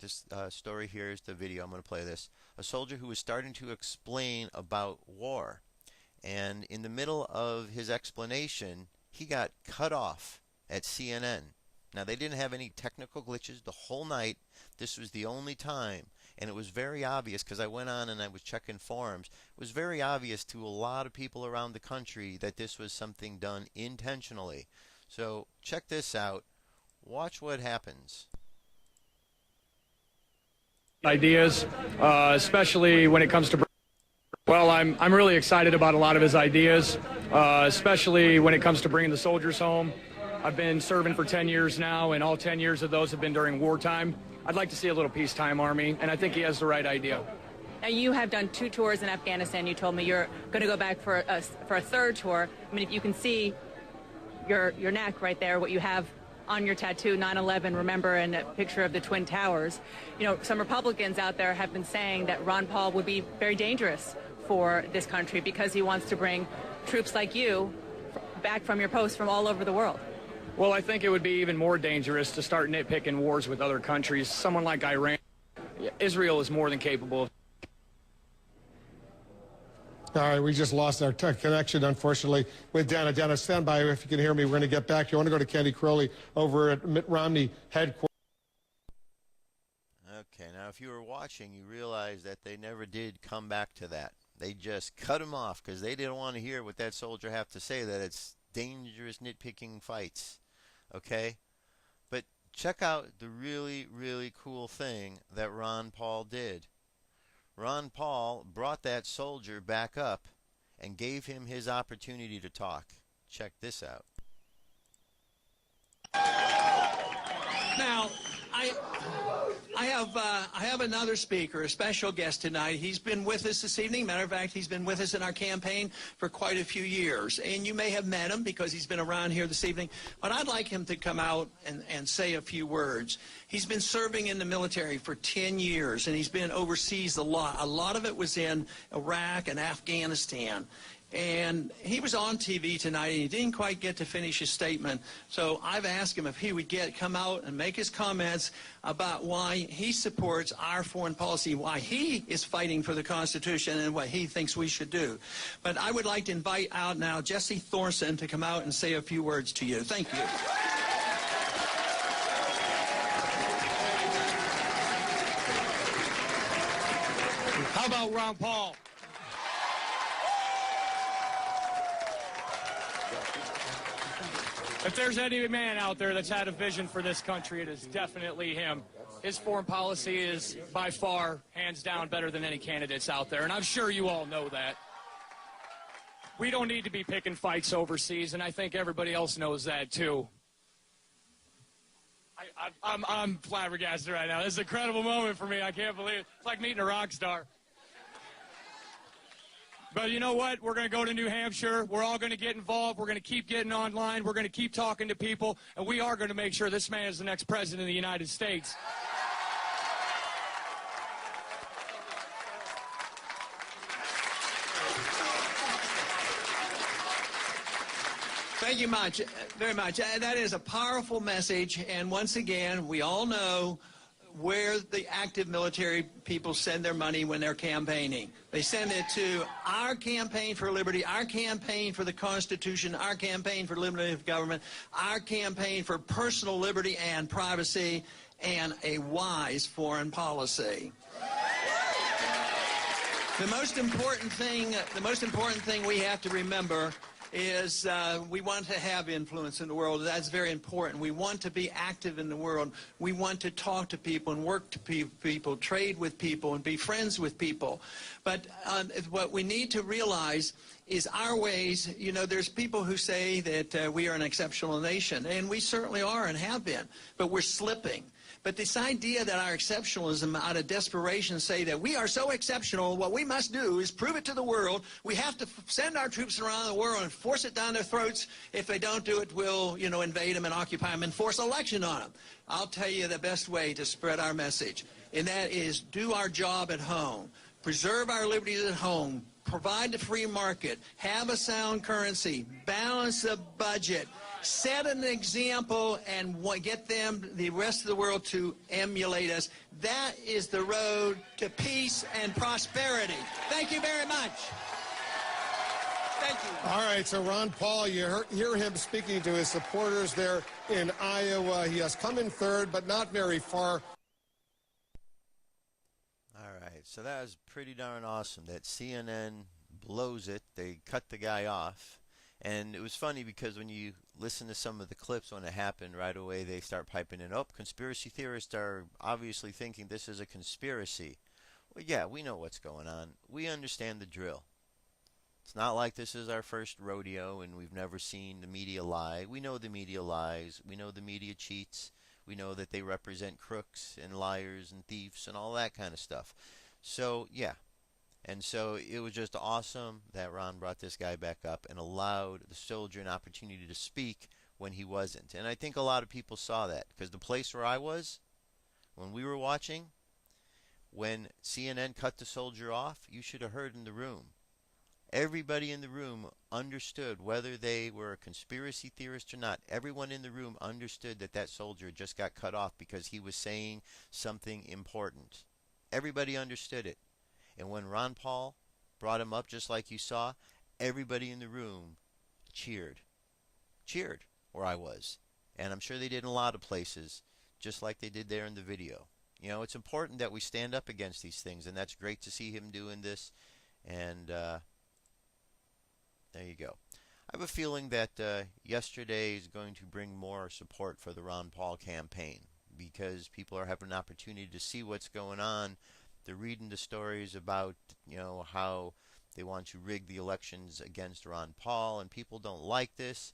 this story here is the video, I'm going to play this, a soldier who was starting to explain about war. And in the middle of his explanation, he got cut off at CNN. Now, they didn't have any technical glitches the whole night. This was the only time. And it was very obvious, because I went on and I was checking forums, it was very obvious to a lot of people around the country that this was something done intentionally. So check this out. Watch what happens. Ideas, especially when it comes to... Well, I'm really excited about a lot of his ideas, especially when it comes to bringing the soldiers home. I've been serving for 10 years now, and all 10 years of those have been during wartime. I'd like to see a little peacetime army, and I think he has the right idea. Now, you have done 2 tours in Afghanistan. You told me you're going to go back for a 3rd tour. I mean, if you can see your neck right there, what you have on your tattoo, 9/11, remember, and a picture of the Twin Towers. You know, some Republicans out there have been saying that Ron Paul would be very dangerous for this country because he wants to bring troops like you back from your post from all over the world. Well, I think it would be even more dangerous to start nitpicking wars with other countries. Someone like Iran, Israel is more than capable of... All right, we just lost our connection, unfortunately, with Dana. Dana, stand by if you can hear me. We're going to get back to you. I want to go to Candy Crowley over at Mitt Romney headquarters. Okay, now if you were watching, you realize that they never did come back to that. They just cut him off because they didn't want to hear what that soldier have to say, that it's dangerous nitpicking fights. Okay? But check out the really, really cool thing that Ron Paul did. Ron Paul brought that soldier back up and gave him his opportunity to talk. Check this out. Now, I have another speaker, a special guest tonight. He's been with us this evening. Matter of fact, he's been with us in our campaign for quite a few years. And you may have met him because he's been around here this evening. But I'd like him to come out and say a few words. He's been serving in the military for 10 years, and he's been overseas a lot. A lot of it was in Iraq and Afghanistan. And he was on TV tonight, and he didn't quite get to finish his statement. So I've asked him if he would come out and make his comments about why he supports our foreign policy, why he is fighting for the Constitution, and what he thinks we should do. But I would like to invite out now Jesse Thorson to come out and say a few words to you. Thank you. How about Ron Paul? If there's any man out there that's had a vision for this country, it is definitely him. His foreign policy is by far, hands down, better than any candidates out there, and I'm sure you all know that. We don't need to be picking fights overseas, and I think everybody else knows that, too. I'm flabbergasted right now. This is an incredible moment for me. I can't believe it. It's like meeting a rock star. But you know what? We're going to go to New Hampshire. We're all going to get involved. We're going to keep getting online. We're going to keep talking to people. And we are going to make sure this man is the next president of the United States. Thank you very much. That is a powerful message. And once again, we all know where the active military people send their money when they're campaigning. They send it to our campaign for liberty, our campaign for the Constitution, our campaign for liberty of government, our campaign for personal liberty and privacy, and a wise foreign policy. The most important thing we have to remember is we want to have influence in the world. That's very important. We want to be active in the world. We want to talk to people and work to people, trade with people, and be friends with people. But what we need to realize is our ways. You know, there's people who say that we are an exceptional nation, and we certainly are and have been, but we're slipping. But this idea that our exceptionalism out of desperation say that we are so exceptional, what we must do is prove it to the world. We have to send our troops around the world and force it down their throats. If they don't do it, we'll, invade them and occupy them and force election on them. I'll tell you the best way to spread our message, and that is do our job at home. Preserve our liberties at home. Provide the free market. Have a sound currency. Balance the budget. Set an example and get the rest of the world, to emulate us. That is the road to peace and prosperity. Thank you very much. Thank you. All right, so Ron Paul, you hear him speaking to his supporters there in Iowa. He has come in third, but not very far. All right, so that was pretty darn awesome that CNN blows it. They cut the guy off. And it was funny because when you listen to some of the clips when it happened, right away they start piping in, oh, conspiracy theorists are obviously thinking this is a conspiracy. Well, yeah, we know what's going on. We understand the drill. It's not like this is our first rodeo and we've never seen the media lie. We know the media lies. We know the media cheats. We know that they represent crooks and liars and thieves and all that kind of stuff. So, yeah. And so it was just awesome that Ron brought this guy back up and allowed the soldier an opportunity to speak when he wasn't. And I think a lot of people saw that because the place where I was, when we were watching, when CNN cut the soldier off, you should have heard in the room. Everybody in the room understood, whether they were a conspiracy theorist or not, everyone in the room understood that that soldier just got cut off because he was saying something important. Everybody understood it. And when Ron Paul brought him up, just like you saw, everybody in the room cheered. Cheered where I was. And I'm sure they did in a lot of places, just like they did there in the video. You know, it's important that we stand up against these things, and that's great to see him doing this. And there you go. I have a feeling that yesterday is going to bring more support for the Ron Paul campaign because people are having an opportunity to see what's going on. They're reading the stories about, how they want to rig the elections against Ron Paul, and people don't like this.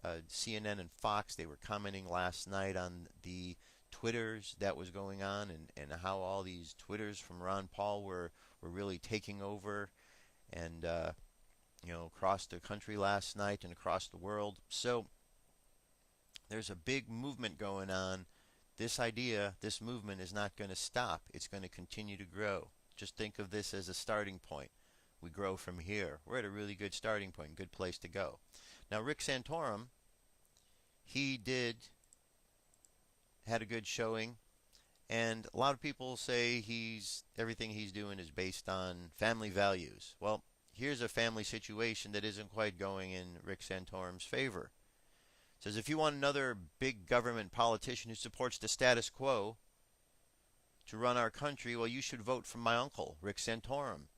CNN and Fox, they were commenting last night on the Twitters that was going on and how all these Twitters from Ron Paul were really taking over and, across the country last night and across the world. So there's a big movement going on. This movement is not going to stop. It's going to continue to grow. Just think of this as a starting point. We grow from here. We're at a really good starting point, good place to go. Now, Rick Santorum, he had a good showing, and a lot of people say everything he's doing is based on family values. Well, here's a family situation that isn't quite going in Rick Santorum's favor. Says if you want another big government politician who supports the status quo to run our country, well, you should vote for my uncle, Rick Santorum.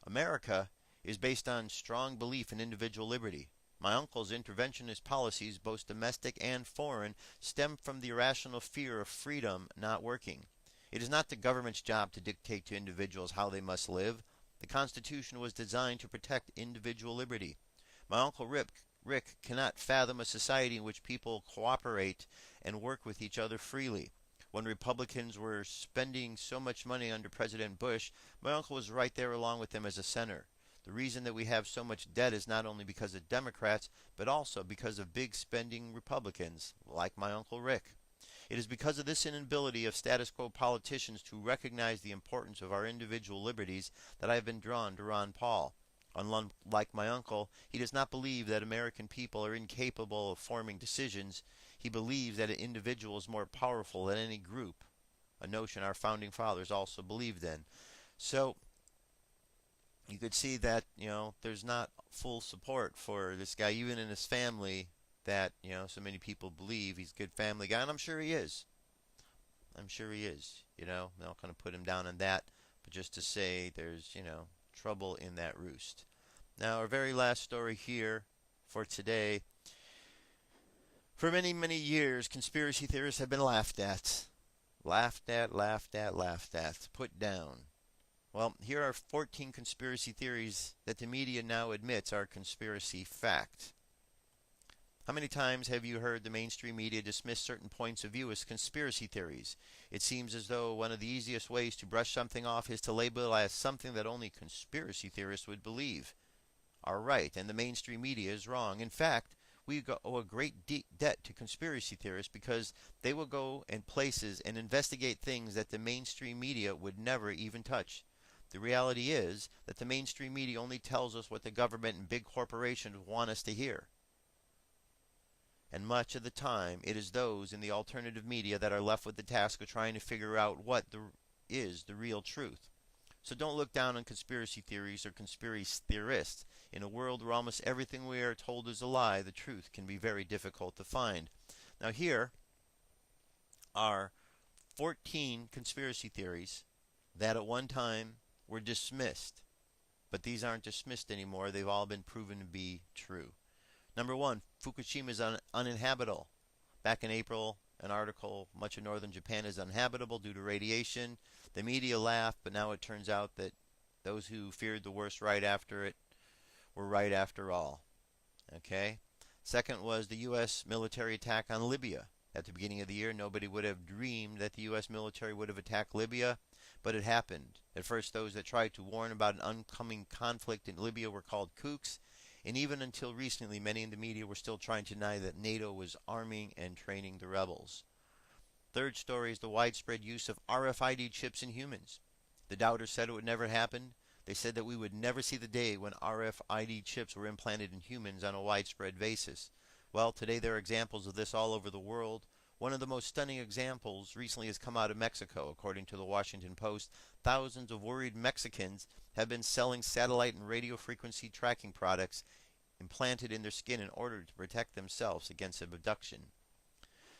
America is based on strong belief in individual liberty. My uncle's interventionist policies, both domestic and foreign, stem from the irrational fear of freedom not working. It is not the government's job to dictate to individuals how they must live. The Constitution was designed to protect individual liberty. My Uncle Rick cannot fathom a society in which people cooperate and work with each other freely. When Republicans were spending so much money under President Bush, my uncle was right there along with them as a senator. The reason that we have so much debt is not only because of Democrats, but also because of big spending Republicans, like my Uncle Rick. It is because of this inability of status quo politicians to recognize the importance of our individual liberties that I have been drawn to Ron Paul. Unlike my uncle, he does not believe that American people are incapable of forming decisions. He believes that an individual is more powerful than any group, a notion our founding fathers also believed in. So you could see that, there's not full support for this guy, even in his family, that, so many people believe he's a good family guy, and I'm sure he is. I'm sure he is, I'm not going to put him down on that, but just to say there's, trouble in that roost. Now, our very last story here for today. For many, many years, conspiracy theorists have been laughed at, put down. Well, here are 14 conspiracy theories that the media now admits are conspiracy fact. How many times have you heard the mainstream media dismiss certain points of view as conspiracy theories? It seems as though one of the easiest ways to brush something off is to label it as something that only conspiracy theorists would believe are right, and the mainstream media is wrong. In fact, we owe a great debt to conspiracy theorists because they will go in places and investigate things that the mainstream media would never even touch. The reality is that the mainstream media only tells us what the government and big corporations want us to hear. And much of the time, it is those in the alternative media that are left with the task of trying to figure out what is the real truth. So don't look down on conspiracy theories or conspiracy theorists. In a world where almost everything we are told is a lie, the truth can be very difficult to find. Now here are 14 conspiracy theories that at one time were dismissed. But these aren't dismissed anymore. They've all been proven to be true. Number 1, Fukushima is uninhabitable. Back in April, an article, much of northern Japan is uninhabitable due to radiation. The media laughed, but now it turns out that those who feared the worst right after it were right after all. Okay? Second was the U.S. military attack on Libya. At the beginning of the year, nobody would have dreamed that the U.S. military would have attacked Libya, but it happened. At first, those that tried to warn about an oncoming conflict in Libya were called kooks. And even until recently, many in the media were still trying to deny that NATO was arming and training the rebels. Third story is the widespread use of RFID chips in humans. The doubters said it would never happen. They said that we would never see the day when RFID chips were implanted in humans on a widespread basis. Well, today there are examples of this all over the world. One of the most stunning examples recently has come out of Mexico. According to the Washington Post, thousands of worried Mexicans have been selling satellite and radio frequency tracking products implanted in their skin in order to protect themselves against abduction.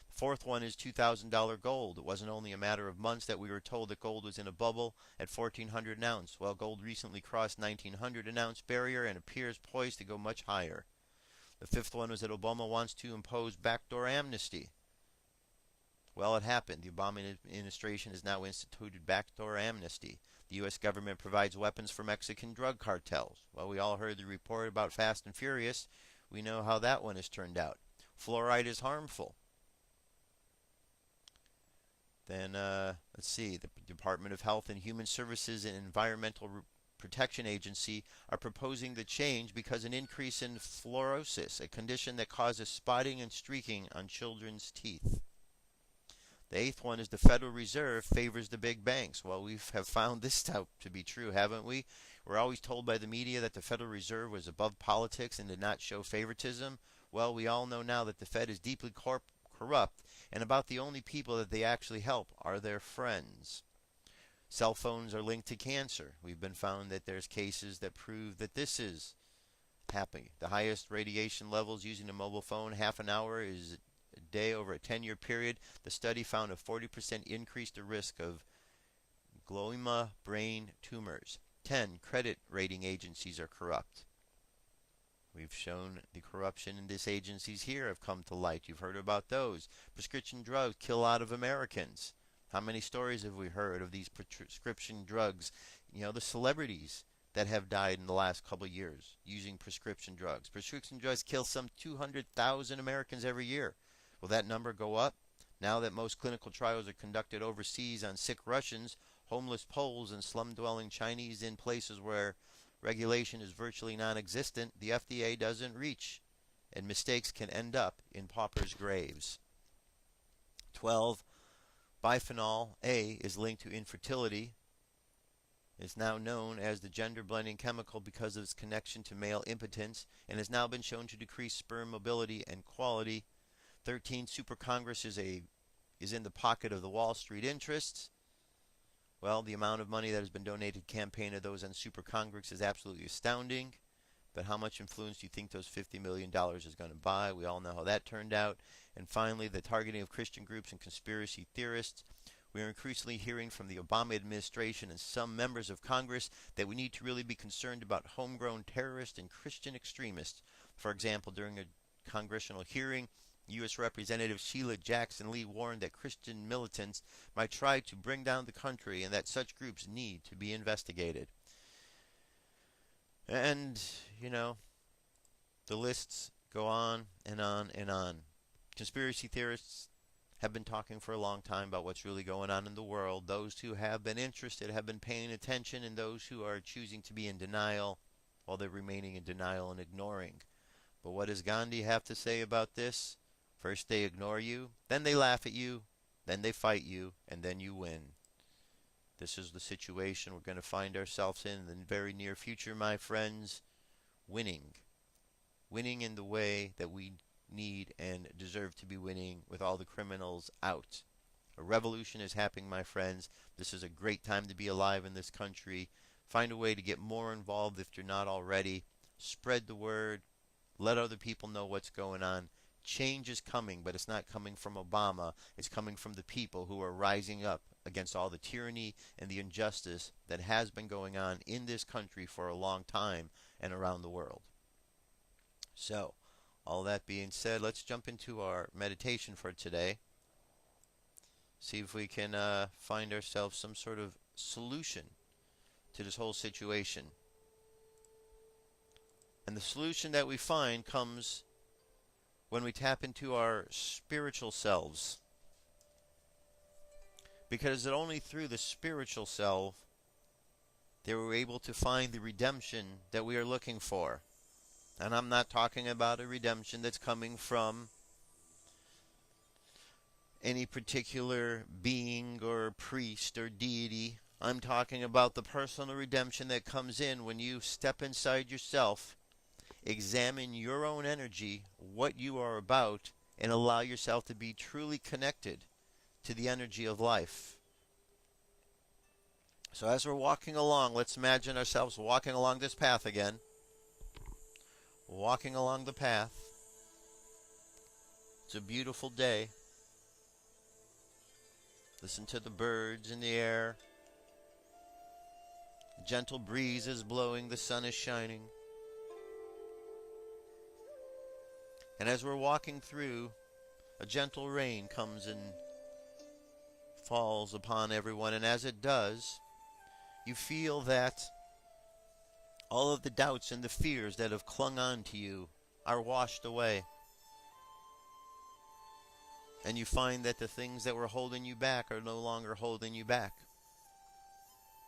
The fourth one is $2,000 gold. It wasn't only a matter of months that we were told that gold was in a bubble at 1,400 an ounce. Well, gold recently crossed 1,900 an ounce barrier and appears poised to go much higher. The fifth one was that Obama wants to impose backdoor amnesty. Well, it happened. The Obama administration has now instituted backdoor amnesty. The U.S. government provides weapons for Mexican drug cartels. Well, we all heard the report about Fast and Furious. We know how that one has turned out. Fluoride is harmful. Then, let's see, the Department of Health and Human Services and Environmental Protection Agency are proposing the change because an increase in fluorosis, a condition that causes spotting and streaking on children's teeth. The eighth one is the Federal Reserve favors the big banks. Well, we have found this out to be true, haven't we? We're always told by the media that the Federal Reserve was above politics and did not show favoritism. Well, we all know now that the Fed is deeply corrupt, and about the only people that they actually help are their friends. Cell phones are linked to cancer. We've been found that there's cases that prove that this is happening. The highest radiation levels using a mobile phone, half an hour is a day over a 10-year period. The study found a 40% increase the risk of glioma brain tumors. 10. Credit rating agencies are corrupt. We've shown the corruption in these agencies here have come to light. You've heard about those. Prescription drugs kill a lot of Americans. How many stories have we heard of these prescription drugs? You know, the celebrities that have died in the last couple of years using prescription drugs. Prescription drugs kill some 200,000 Americans every year. Will that number go up? Now that most clinical trials are conducted overseas on sick Russians, homeless Poles, and slum-dwelling Chinese in places where regulation is virtually non-existent, the FDA doesn't reach, and mistakes can end up in paupers' graves. 12. Bisphenol A is linked to infertility. It's now known as the gender-blending chemical because of its connection to male impotence and has now been shown to decrease sperm mobility and quality. 13. Super Congress is in the pocket of the Wall Street interests. Well, the amount of money that has been donated to campaign of those on Super Congress is absolutely astounding. But how much influence do you think those $50 million is going to buy? We all know how that turned out. And finally, the targeting of Christian groups and conspiracy theorists. We are increasingly hearing from the Obama administration and some members of Congress that we need to really be concerned about homegrown terrorists and Christian extremists. For example, during a congressional hearing, U.S. Representative Sheila Jackson Lee warned that Christian militants might try to bring down the country and that such groups need to be investigated. And, you know, the list go on and on and on. Conspiracy theorists have been talking for a long time about what's really going on in the world. Those who have been interested have been paying attention, and those who are choosing to be in denial, well, they're remaining in denial and ignoring. But what does Gandhi have to say about this? First they ignore you, then they laugh at you, then they fight you, and then you win. This is the situation we're going to find ourselves in the very near future, my friends. Winning. Winning in the way that we need and deserve to be winning, with all the criminals out. A revolution is happening, my friends. This is a great time to be alive in this country. Find a way to get more involved if you're not already. Spread the word. Let other people know what's going on. Change is coming, but it's not coming from Obama. It's coming from the people who are rising up against all the tyranny and the injustice that has been going on in this country for a long time and around the world. So, all that being said, let's jump into our meditation for today. See if we can find ourselves some sort of solution to this whole situation. And the solution that we find comes when we tap into our spiritual selves. Because it's only through the spiritual self that we're able to find the redemption that we are looking for. And I'm not talking about a redemption that's coming from any particular being or priest or deity. I'm talking about the personal redemption that comes in when you step inside yourself, examine your own energy, what you are about, and allow yourself to be truly connected to the energy of life. So as we're walking along, let's imagine ourselves walking along this path again. Walking along the path. It's a beautiful day. Listen to the birds in the air. A gentle breeze is blowing, the sun is shining. And as we're walking through, a gentle rain comes and falls upon everyone. And as it does, you feel that all of the doubts and the fears that have clung on to you are washed away. And you find that the things that were holding you back are no longer holding you back.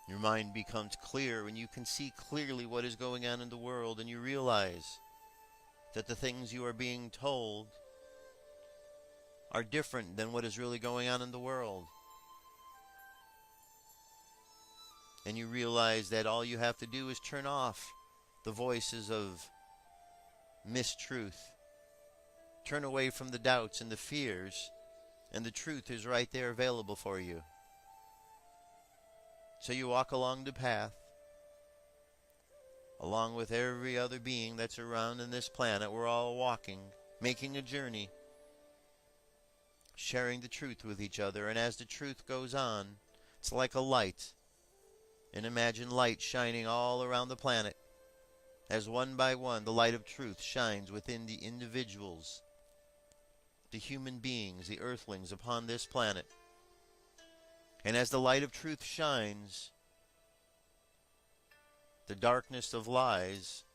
Your mind becomes clear and you can see clearly what is going on in the world, and you realize that the things you are being told are different than what is really going on in the world. And you realize that all you have to do is turn off the voices of mistruth. Turn away from the doubts and the fears, and the truth is right there available for you. So you walk along the path, along with every other being that's around in this planet. We're all walking, making a journey, sharing the truth with each other. And as the truth goes on, it's like a light. And imagine light shining all around the planet, as one by one the light of truth shines within the individuals, the human beings, the earthlings upon this planet. And as the light of truth shines, the darkness of lies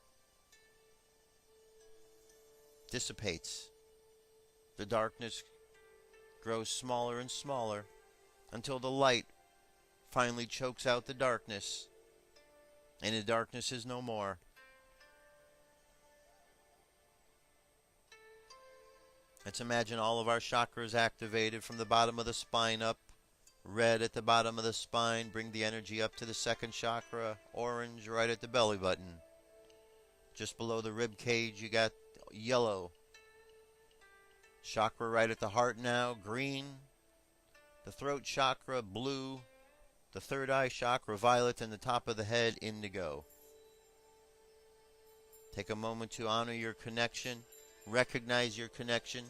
dissipates. The darkness grows smaller and smaller until the light finally chokes out the darkness, and the darkness is no more. Let's imagine all of our chakras activated from the bottom of the spine up. Red at the bottom of the spine, bring the energy up to the second chakra. Orange right at the belly button. Just below the rib cage you got yellow. Chakra right at the heart now, green. The throat chakra, blue. The third eye chakra, violet, and the top of the head, indigo. Take a moment to honor your connection. Recognize your connection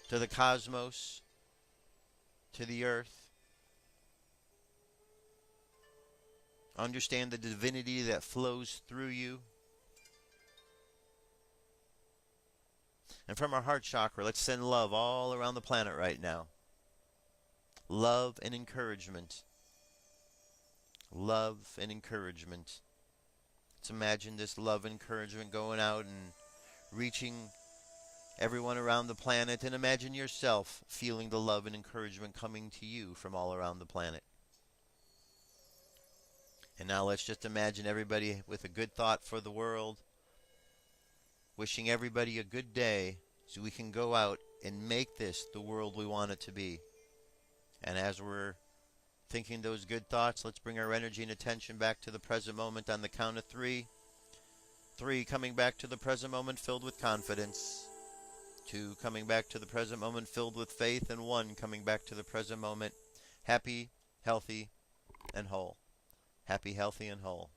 to the cosmos, to the earth. Understand the divinity that flows through you. And from our heart chakra, let's send love all around the planet right now. Love and encouragement. Love and encouragement. Let's imagine this love and encouragement going out and reaching everyone around the planet, and imagine yourself feeling the love and encouragement coming to you from all around the planet. And now let's just imagine everybody with a good thought for the world, wishing everybody a good day so we can go out and make this the world we want it to be. And as we're thinking those good thoughts, let's bring our energy and attention back to the present moment on the count of three. 3, coming back to the present moment filled with confidence. 2, coming back to the present moment filled with faith. And 1, coming back to the present moment happy, healthy, and whole. Happy, healthy, and whole.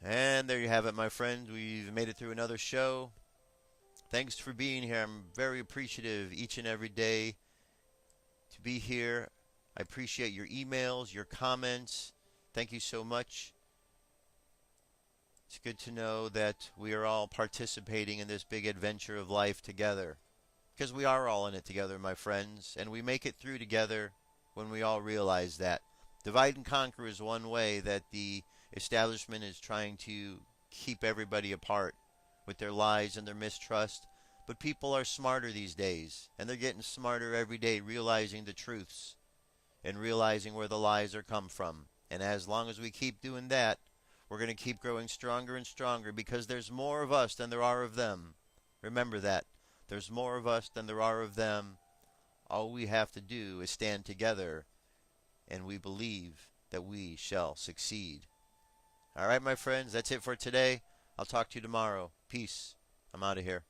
And there you have it, my friends. We've made it through another show. Thanks for being here. I'm very appreciative each and every day to be here. I appreciate your emails, your comments. Thank you so much. It's good to know that we are all participating in this big adventure of life together. Because we are all in it together, my friends. And we make it through together when we all realize that. Divide and conquer is one way that the establishment is trying to keep everybody apart with their lies and their mistrust. But people are smarter these days, and they're getting smarter every day, realizing the truths and realizing where the lies are come from. And as long as we keep doing that, we're going to keep growing stronger and stronger, because there's more of us than there are of them. Remember that. There's more of us than there are of them. All we have to do is stand together, and we believe that we shall succeed. All right, my friends, that's it for today. I'll talk to you tomorrow. Peace. I'm out of here.